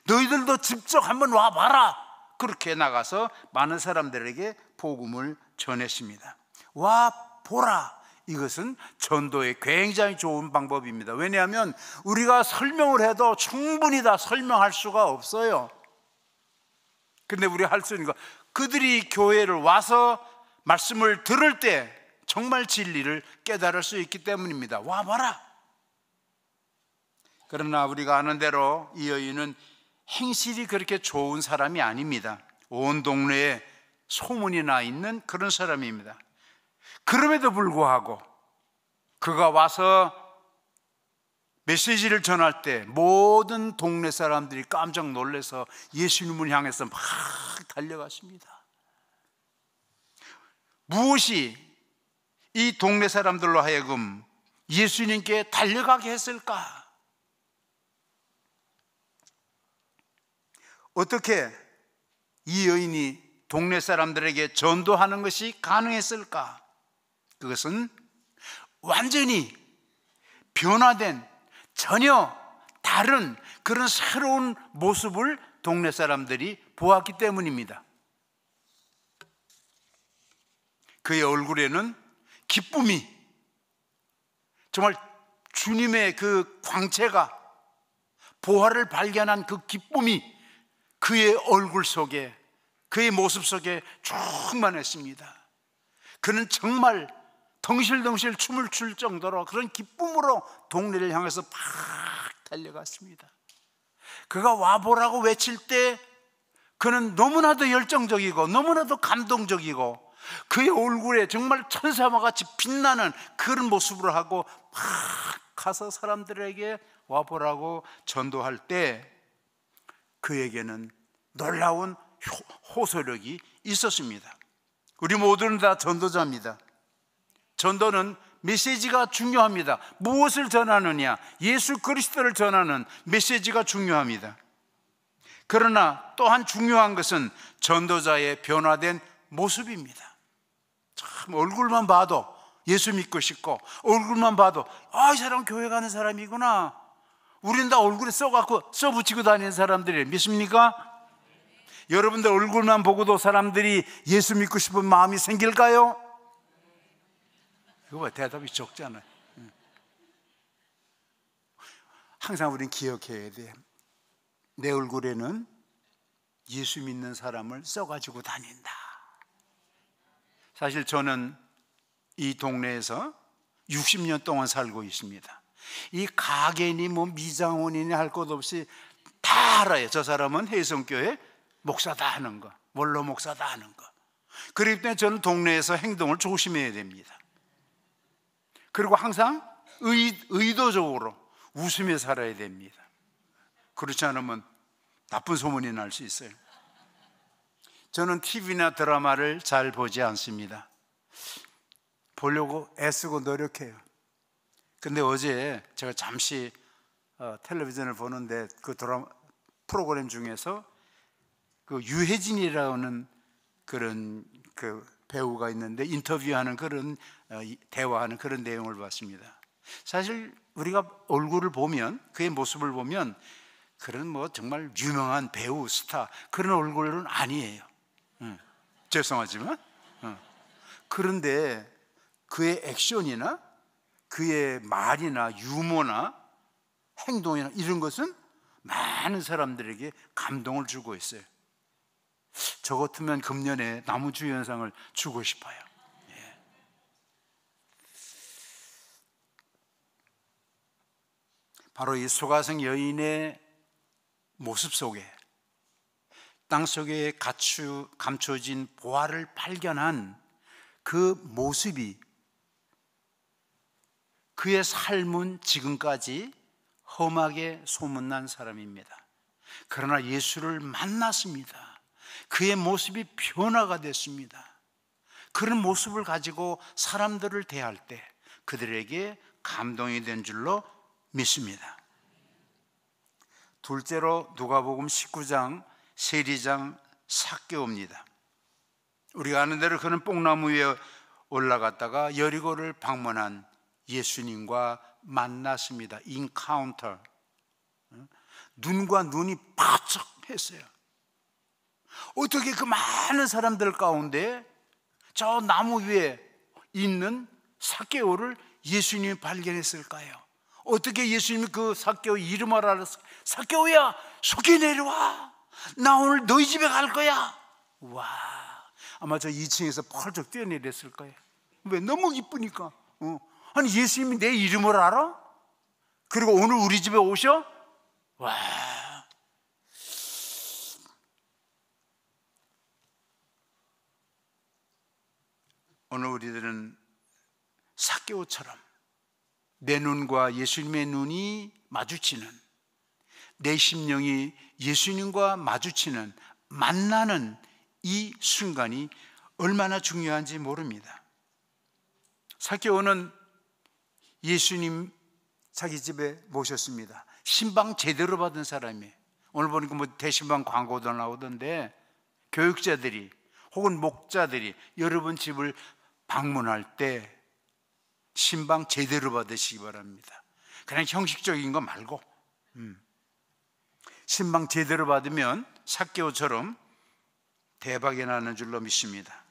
너희들도 직접 한번 와봐라, 그렇게 나가서 많은 사람들에게 복음을 전했습니다. 와보라, 이것은 전도의 굉장히 좋은 방법입니다. 왜냐하면 우리가 설명을 해도 충분히 다 설명할 수가 없어요. 근데 우리가 할 수 있는 거, 그들이 교회를 와서 말씀을 들을 때 정말 진리를 깨달을 수 있기 때문입니다. 와봐라. 그러나 우리가 아는 대로 이 여인은 행실이 그렇게 좋은 사람이 아닙니다. 온 동네에 소문이 나 있는 그런 사람입니다. 그럼에도 불구하고 그가 와서 메시지를 전할 때 모든 동네 사람들이 깜짝 놀라서 예수님을 향해서 막 달려갔습니다. 무엇이 이 동네 사람들로 하여금 예수님께 달려가게 했을까? 어떻게 이 여인이 동네 사람들에게 전도하는 것이 가능했을까? 그것은 완전히 변화된, 전혀 다른 그런 새로운 모습을 동네 사람들이 보았기 때문입니다. 그의 얼굴에는 기쁨이, 정말 주님의 그 광채가, 보화를 발견한 그 기쁨이 그의 얼굴 속에, 그의 모습 속에 충만했습니다. 그는 정말 덩실덩실 춤을 출 정도로 그런 기쁨으로 동네를 향해서 팍 달려갔습니다. 그가 와보라고 외칠 때 그는 너무나도 열정적이고 너무나도 감동적이고 그의 얼굴에 정말 천사와 같이 빛나는 그런 모습으로 하고 막 가서 사람들에게 와보라고 전도할 때 그에게는 놀라운 호소력이 있었습니다. 우리 모두는 다 전도자입니다. 전도는 메시지가 중요합니다. 무엇을 전하느냐? 예수 그리스도를 전하는 메시지가 중요합니다. 그러나 또한 중요한 것은 전도자의 변화된 모습입니다. 참 얼굴만 봐도 예수 믿고 싶고, 얼굴만 봐도 이 사람 교회 가는 사람이구나, 우린 다 얼굴에 써붙이고 다니는 사람들이에요. 믿습니까? 여러분들 얼굴만 보고도 사람들이 예수 믿고 싶은 마음이 생길까요? 이거 봐, 대답이 적잖아요. 항상 우린 기억해야 돼. 내 얼굴에는 예수 믿는 사람을 써가지고 다닌다. 사실 저는 이 동네에서 60년 동안 살고 있습니다. 이 가게니 뭐 미장원이니 할 것 없이 다 알아요. 저 사람은 해성교회 목사다 하는 거, 원로 목사다 하는 거. 그렇기 때문에 저는 동네에서 행동을 조심해야 됩니다. 그리고 항상 의도적으로 웃으며 살아야 됩니다. 그렇지 않으면 나쁜 소문이 날 수 있어요. 저는 TV나 드라마를 잘 보지 않습니다. 보려고 애쓰고 노력해요. 근데 어제 제가 잠시 텔레비전을 보는데 그 드라마 프로그램 중에서 그 유해진이라는 그런 그 배우가 있는데 인터뷰하는 그런 대화하는 그런 내용을 봤습니다. 사실 우리가 얼굴을 보면, 그의 모습을 보면 그런 뭐 정말 유명한 배우, 스타 그런 얼굴은 아니에요. 죄송하지만 그런데 그의 액션이나 그의 말이나 유머나 행동이나 이런 것은 많은 사람들에게 감동을 주고 있어요. 저 같으면 금년에 나무주연상을 주고 싶어요. 바로 이 소가성 여인의 모습 속에, 땅속에 감춰진 보화를 발견한 그 모습이 그의 삶은 지금까지 험하게 소문난 사람입니다. 그러나 예수를 만났습니다. 그의 모습이 변화가 됐습니다. 그런 모습을 가지고 사람들을 대할 때 그들에게 감동이 된 줄로 믿습니다. 둘째로 누가복음 19장 세리장 삭개오입니다. 우리가 아는 대로 그는 뽕나무 위에 올라갔다가 여리고를 방문한 예수님과 만났습니다. 인카운터. 눈과 눈이 바짝 했어요. 어떻게 그 많은 사람들 가운데 저 나무 위에 있는 삭개오를 예수님이 발견했을까요? 어떻게 예수님이 그 삭개오 이름을 알았을까요? 삭개오야, 속히 내려와. 나 오늘 너희 집에 갈 거야. 와, 아마 저 2층에서 펄쩍 뛰어내렸을 거예요. 왜? 너무 기쁘니까. 아니 예수님이 내 이름을 알아? 그리고 오늘 우리 집에 오셔? 와. 오늘 우리들은 삭개오처럼 내 눈과 예수님의 눈이 마주치는, 내 심령이 예수님과 마주치는, 만나는 이 순간이 얼마나 중요한지 모릅니다. 삭개오는 예수님 자기 집에 모셨습니다. 신방 제대로 받은 사람이에요. 오늘 보니까 뭐 대신방 광고도 나오던데 교육자들이 혹은 목자들이 여러분 집을 방문할 때 신방 제대로 받으시기 바랍니다. 그냥 형식적인 거 말고 신방 제대로 받으면 삭개오처럼 대박이 나는 줄로 믿습니다.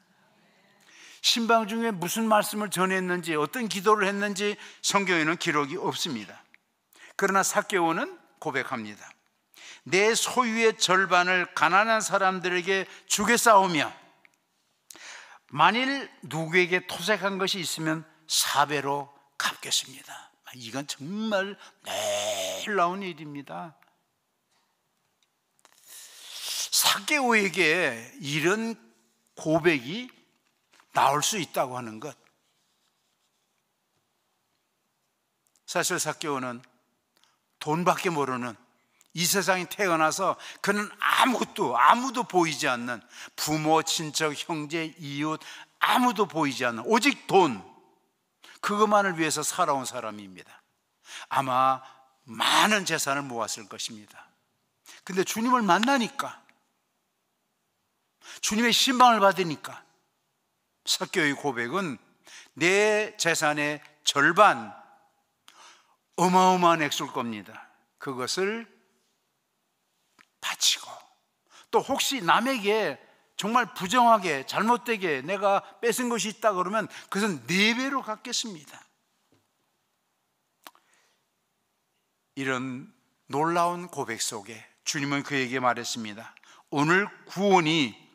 신방 중에 무슨 말씀을 전했는지, 어떤 기도를 했는지 성경에는 기록이 없습니다. 그러나 삭개오는 고백합니다. 내 소유의 절반을 가난한 사람들에게 주겠사오며 만일 누구에게 토색한 것이 있으면 4배로 갚겠습니다. 이건 정말 놀라운 일입니다. 삭개오에게 이런 고백이 나올 수 있다고 하는 것, 사실 삭개오는 돈밖에 모르는, 이 세상에 태어나서 그는 아무도 보이지 않는, 부모, 친척, 형제, 이웃 아무도 보이지 않는 오직 돈, 그것만을 위해서 살아온 사람입니다. 아마 많은 재산을 모았을 것입니다. 근데 주님을 만나니까, 주님의 신방을 받으니까 삭개오의 고백은 내 재산의 절반, 어마어마한 액수일 겁니다. 그것을 바치고, 또 혹시 남에게 정말 부정하게 잘못되게 내가 뺏은 것이 있다 그러면 그것은 4배로 갚겠습니다. 이런 놀라운 고백 속에 주님은 그에게 말했습니다. 오늘 구원이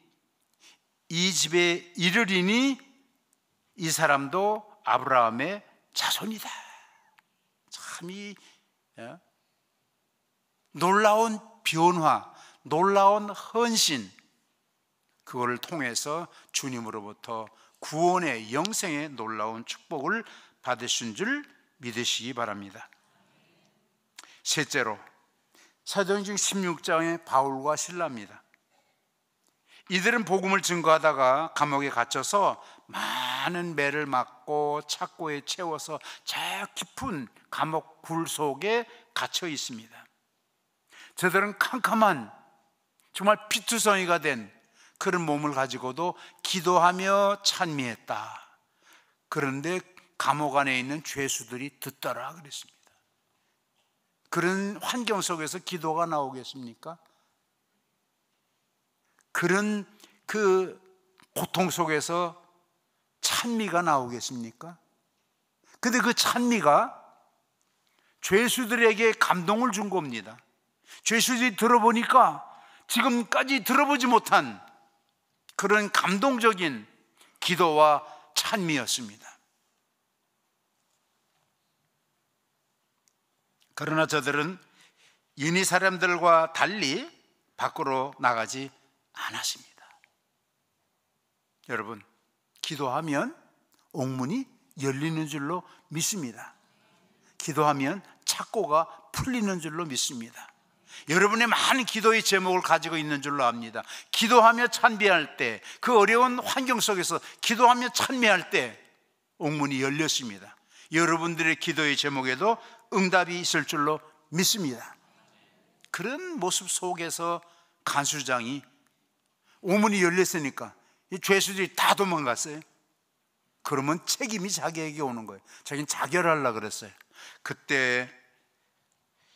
이 집에 이르리니 이 사람도 아브라함의 자손이다. 참 이 놀라운 변화, 놀라운 헌신, 그거를 통해서 주님으로부터 구원의 영생의 놀라운 축복을 받으신 줄 믿으시기 바랍니다. 셋째로, 사도행전 16장의 바울과 실라입니다. 이들은 복음을 증거하다가 감옥에 갇혀서 많은 매를 맞고 착고에 채워서 저 깊은 감옥 굴 속에 갇혀 있습니다. 저들은 캄캄한, 정말 피투성이가 된 그런 몸을 가지고도 기도하며 찬미했다. 그런데 감옥 안에 있는 죄수들이 듣더라 그랬습니다. 그런 환경 속에서 기도가 나오겠습니까? 그런 그 고통 속에서 찬미가 나오겠습니까? 근데 그 찬미가 죄수들에게 감동을 준 겁니다. 죄수들이 들어보니까 지금까지 들어보지 못한 그런 감동적인 기도와 찬미였습니다. 그러나 저들은 인위 사람들과 달리 밖으로 나가지 않았습니다. 여러분, 기도하면 옥문이 열리는 줄로 믿습니다. 기도하면 착고가 풀리는 줄로 믿습니다. 여러분의 많은 기도의 제목을 가지고 있는 줄로 압니다. 기도하며 찬미할 때, 그 어려운 환경 속에서 기도하며 찬미할 때 옥문이 열렸습니다. 여러분들의 기도의 제목에도 응답이 있을 줄로 믿습니다. 그런 모습 속에서 간수장이 옥문이 열렸으니까 이 죄수들이 다 도망갔어요. 그러면 책임이 자기에게 오는 거예요. 자기는 자결하려고 그랬어요. 그때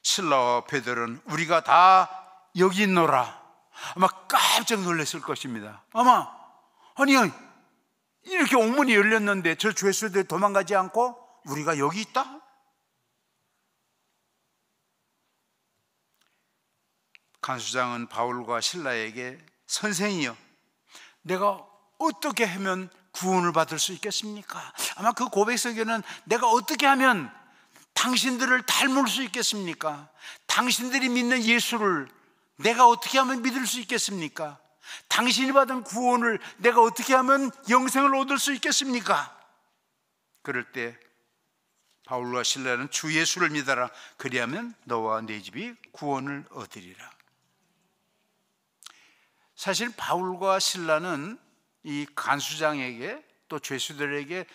신라와 베드로는 우리가 다 여기 있노라, 아마 깜짝 놀랐을 것입니다. 아마, 아니 이렇게 옥문이 열렸는데 저 죄수들 도망가지 않고 우리가 여기 있다? 간수장은 바울과 실라에게 선생이여, 내가 어떻게 하면 구원을 받을 수 있겠습니까? 아마 그 고백 속에는 내가 어떻게 하면 당신들을 닮을 수 있겠습니까? 당신들이 믿는 예수를 내가 어떻게 하면 믿을 수 있겠습니까? 당신이 받은 구원을 내가 어떻게 하면 영생을 얻을 수 있겠습니까? 그럴 때 바울과 실라는 주 예수를 믿어라, 그리하면 너와 네 집이 구원을 얻으리라. 사실 바울과 실라는 이 간수장에게 또 죄수들에게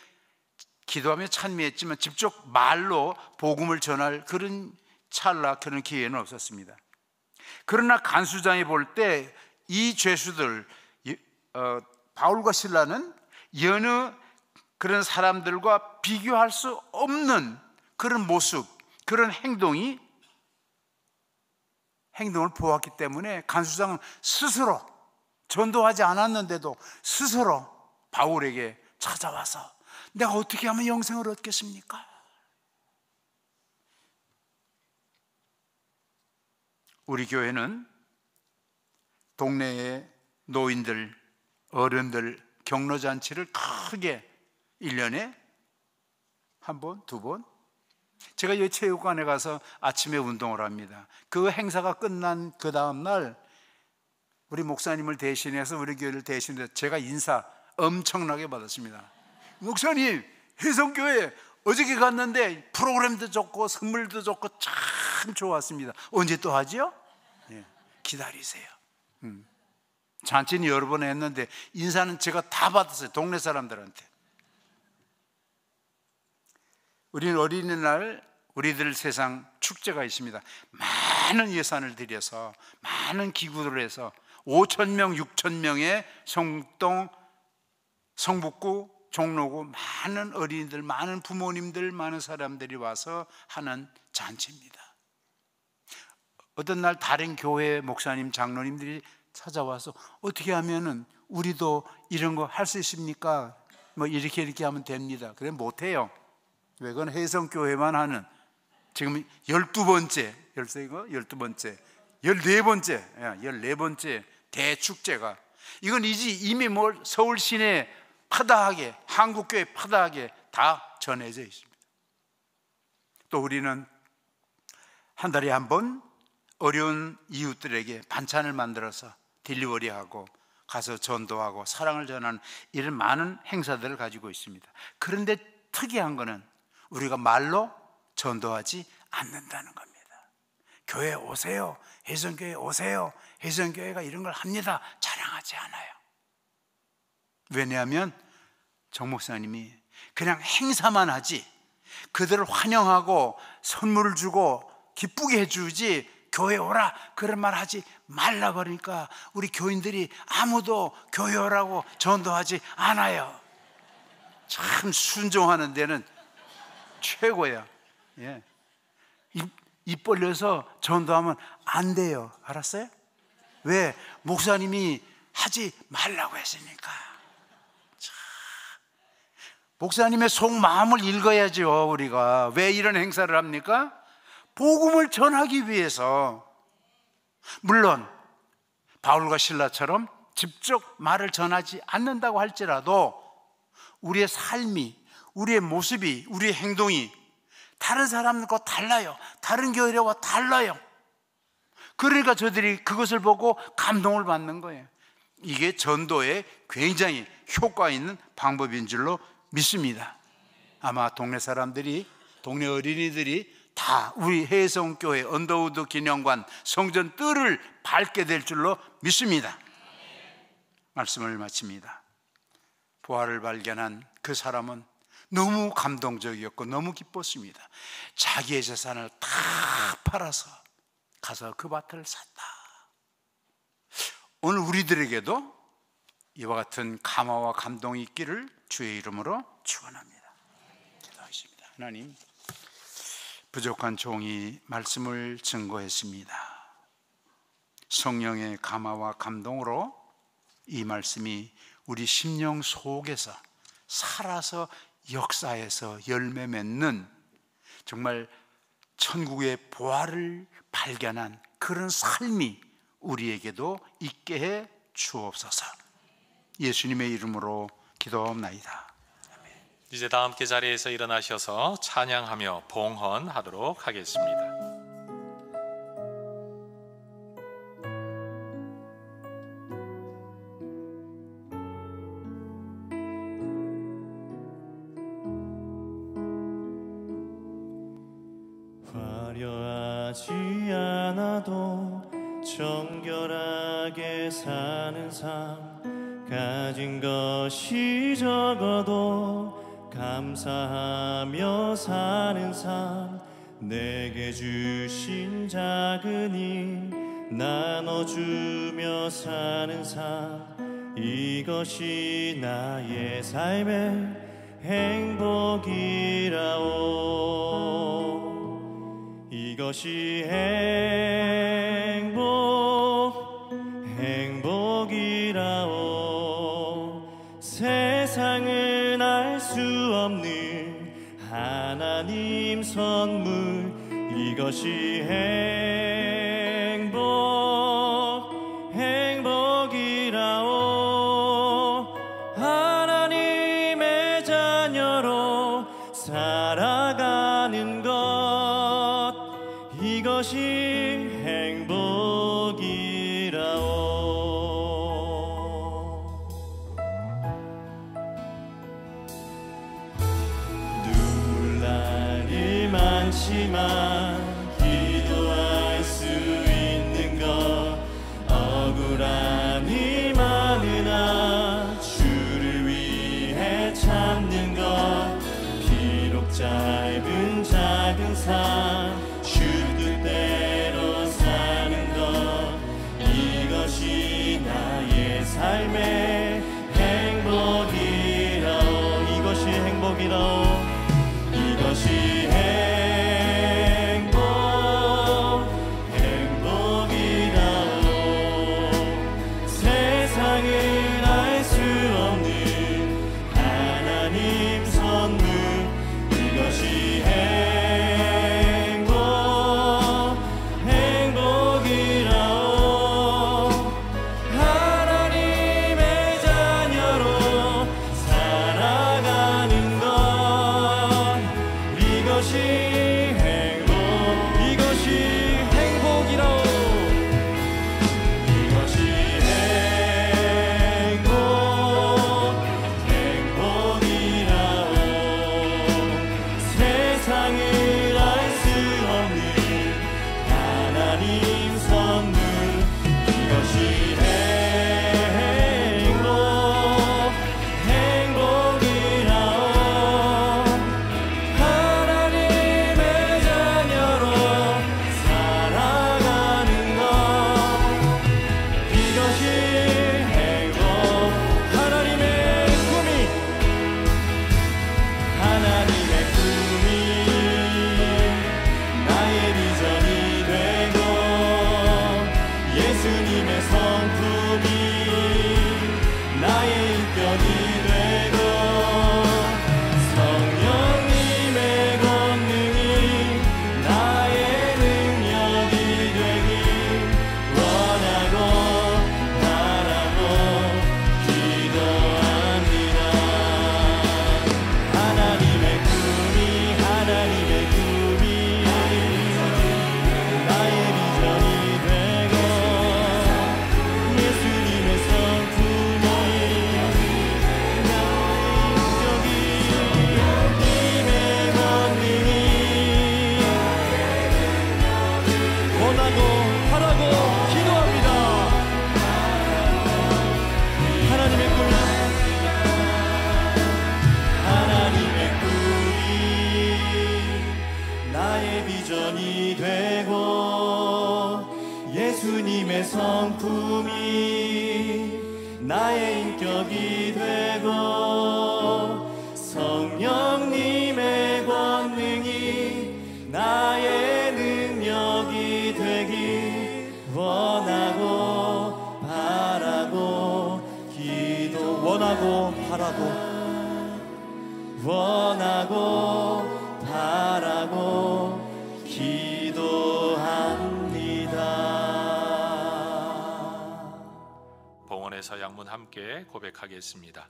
기도하며 찬미했지만 직접 말로 복음을 전할 그런 찰나, 그런 기회는 없었습니다. 그러나 간수장이 볼 때 이 죄수들, 바울과 실라는 여느 그런 사람들과 비교할 수 없는 그런 모습, 그런 행동이 행동을 보았기 때문에 간수장은 스스로, 전도하지 않았는데도 스스로 바울에게 찾아와서 내가 어떻게 하면 영생을 얻겠습니까? 우리 교회는 동네의 노인들, 어른들 격려잔치를 크게 1년에 한 번, 두 번, 제가 여기 체육관에 가서 아침에 운동을 합니다. 그 행사가 끝난 그 다음날 우리 목사님을 대신해서, 우리 교회를 대신해서 제가 인사 엄청나게 받았습니다. 목사님, 혜성교회 어저께 갔는데 프로그램도 좋고 선물도 좋고 참 좋았습니다. 언제 또 하지요? 네, 기다리세요. 잔치는 여러 번 했는데 인사는 제가 다 받았어요. 동네 사람들한테. 우리는 어린이날 우리들 세상 축제가 있습니다. 많은 예산을 들여서 많은 기구를 해서 5,000명, 6,000명의 성동, 성북구, 종로구 많은 어린이들, 많은 부모님들, 많은 사람들이 와서 하는 잔치입니다. 어떤 날 다른 교회 목사님, 장로님들이 찾아와서 어떻게 하면은 우리도 이런 거 할 수 있습니까? 뭐 이렇게 하면 됩니다. 그래 못해요. 왜? 그건 혜성교회만 하는, 지금 12번째, 14번째 대축제가, 이건 이미 서울 시내 파다하게, 한국교회 파다하게 다 전해져 있습니다. 또 우리는 한 달에 한 번 어려운 이웃들에게 반찬을 만들어서 딜리버리하고 가서 전도하고 사랑을 전하는 이런 많은 행사들을 가지고 있습니다. 그런데 특이한 거는 우리가 말로 전도하지 않는다는 겁니다. 교회 오세요, 혜성교회 오세요, 혜성교회가 이런 걸 합니다, 자랑하지 않아요. 왜냐하면 정 목사님이 그냥 행사만 하지, 그들을 환영하고 선물을 주고 기쁘게 해주지 교회 오라 그런 말 하지 말라 그러니까 우리 교인들이 아무도 교회 오라고 전도하지 않아요. 참 순종하는 데는 최고야. 예. 입 벌려서 전도하면 안 돼요. 알았어요? 왜? 목사님이 하지 말라고 했으니까. 참. 목사님의 속마음을 읽어야죠. 우리가 왜 이런 행사를 합니까? 복음을 전하기 위해서. 물론 바울과 실라처럼 직접 말을 전하지 않는다고 할지라도 우리의 삶이, 우리의 모습이, 우리의 행동이 다른 사람과 달라요. 다른 교회와 달라요. 그러니까 저들이 그것을 보고 감동을 받는 거예요. 이게 전도에 굉장히 효과 있는 방법인 줄로 믿습니다. 아마 동네 사람들이, 동네 어린이들이 다 우리 혜성교회 언더우드 기념관 성전 뜰을 밟게 될 줄로 믿습니다. 말씀을 마칩니다. 부활을 발견한 그 사람은 너무 감동적이었고 너무 기뻤습니다. 자기의 재산을 다 팔아서 가서 그 밭을 샀다. 오늘 우리들에게도 이와 같은 감화와 감동이 있기를 주의 이름으로 축원합니다. 기도하겠습니다. 하나님, 부족한 종이 말씀을 증거했습니다. 성령의 감화와 감동으로 이 말씀이 우리 심령 속에서 살아서 역사에서 열매 맺는 정말 천국의 보화를 발견한 그런 삶이 우리에게도 있게 해 주옵소서. 예수님의 이름으로 기도하옵나이다. 이제 다 함께 자리에서 일어나셔서 찬양하며 봉헌하도록 하겠습니다. 화려하지 않아도 정결하게 사는 삶, 가진 것이 적어도 감사하며 사는 삶, 내게 주신 작은 힘 나눠주며 사는 삶, 이것이 나의 삶의 행복이라오. 이것이 행복이라오. 하나님 선물 이것이 행복이라오. 하나님의 자녀로 살아가는 것 이것이 행복이라오. 누울 날이 많지만 기도할 수 있는 것, 억울함이 많으나 주를 위해 참는 것, 비록 짧은 작은 삶 주 뜻대로 사는 것 이것이 나의 삶의 행복이라오. 이것이 행복이라오. 이것이 행복이라오. 세상은 알 수 없는 하나님 선물 이것이 행복이라오. 하나님의 자녀로 살아가는 것 이것이 행복이라오. 이것이 행복이라오. 세상을 알 수 없는 하나님 선물 이것이 행복이라오. 하나님의 자녀로 살아가는 것 이것이 행복. 하나님의 꿈이 나의 비전이 되고 예수님의 성품이 나의 인격이 되고 성령님의 권능이 나의 능력이 되길 원하고 바라고 기도합니다. 하나님의 꿈이 나의 비전이 되고 예수님의 성품이 나의 인격이 님의 권능이 원하고 바라고 기도합니다. 하나님의 꿈이 나의 비전이 되고 예수님의 성품이 나의 인격이 되고 성령님의 권능이 나의 능력이 되길 원하고 바라고 기도합니다. 봉헌에서 양문 함께 고백하겠습니다.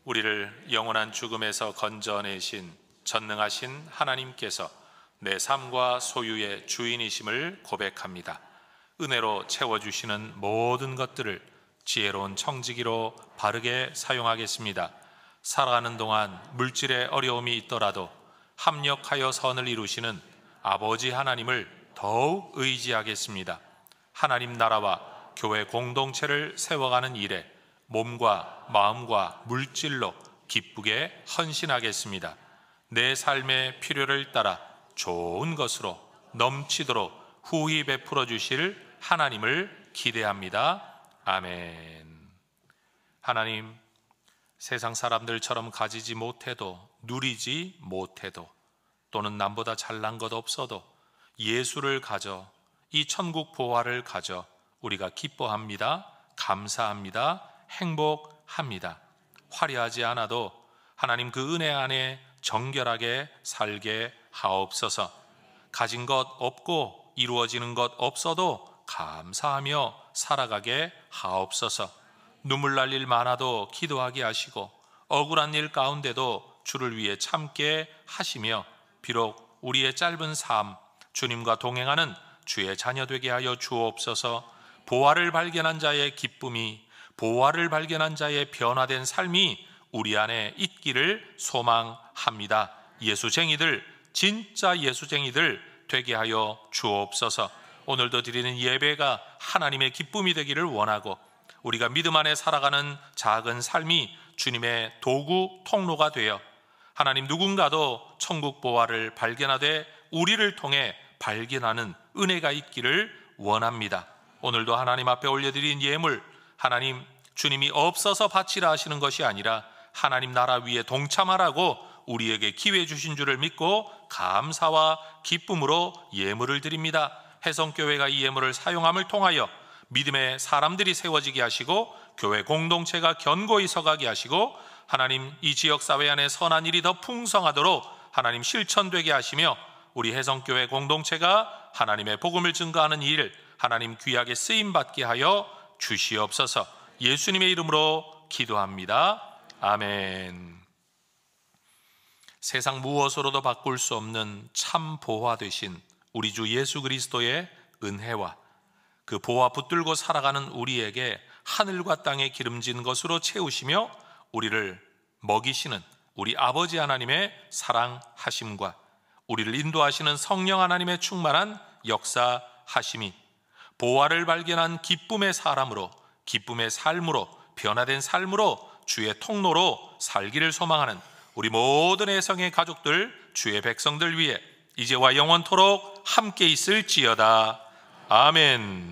우리를 영원한 죽음에서 건져내신 전능하신 하나님께서 내 삶과 소유의 주인이심을 고백합니다. 은혜로 채워주시는 모든 것들을 지혜로운 청지기로 바르게 사용하겠습니다. 살아가는 동안 물질의 어려움이 있더라도 합력하여 선을 이루시는 아버지 하나님을 더욱 의지하겠습니다. 하나님 나라와 교회 공동체를 세워가는 일에 몸과 마음과 물질로 기쁘게 헌신하겠습니다. 내 삶의 필요를 따라 좋은 것으로 넘치도록 후히 베풀어 주실 하나님을 기대합니다. 아멘. 하나님, 세상 사람들처럼 가지지 못해도 누리지 못해도 또는 남보다 잘난 것 없어도 예수를 가져 이 천국 보화를 가져 우리가 기뻐합니다. 감사합니다. 행복합니다. 화려하지 않아도 하나님 그 은혜 안에 정결하게 살게 하옵소서. 가진 것 없고 이루어지는 것 없어도 감사하며 살아가게 하옵소서. 눈물 날 일 많아도 기도하게 하시고 억울한 일 가운데도 주를 위해 참게 하시며 비록 우리의 짧은 삶 주님과 동행하는 주의 자녀 되게 하여 주옵소서. 보화를 발견한 자의 기쁨이, 보화를 발견한 자의 변화된 삶이 우리 안에 있기를 소망합니다. 예수쟁이들, 진짜 예수쟁이들 되게 하여 주옵소서. 오늘도 드리는 예배가 하나님의 기쁨이 되기를 원하고 우리가 믿음 안에 살아가는 작은 삶이 주님의 도구, 통로가 되어 하나님 누군가도 천국 보화를 발견하되 우리를 통해 발견하는 은혜가 있기를 원합니다. 오늘도 하나님 앞에 올려드린 예물, 하나님 주님이 없어서 바치라 하시는 것이 아니라 하나님 나라 위에 동참하라고 우리에게 기회 주신 줄을 믿고 감사와 기쁨으로 예물을 드립니다. 해성교회가 이 예물을 사용함을 통하여 믿음의 사람들이 세워지게 하시고 교회 공동체가 견고히 서가게 하시고 하나님 이 지역사회 안에 선한 일이 더 풍성하도록 하나님 실천되게 하시며 우리 해성교회 공동체가 하나님의 복음을 증거하는 일, 하나님 귀하게 쓰임받게 하여 주시옵소서. 예수님의 이름으로 기도합니다. 아멘. 세상 무엇으로도 바꿀 수 없는 참 보화 되신 우리 주 예수 그리스도의 은혜와 그 보화 붙들고 살아가는 우리에게 하늘과 땅에 기름진 것으로 채우시며 우리를 먹이시는 우리 아버지 하나님의 사랑하심과 우리를 인도하시는 성령 하나님의 충만한 역사하심이 보화를 발견한 기쁨의 사람으로, 기쁨의 삶으로, 변화된 삶으로 주의 통로로 살기를 소망하는 우리 모든 해성의 가족들, 주의 백성들 위해 이제와 영원토록 함께 있을지어다. 아멘.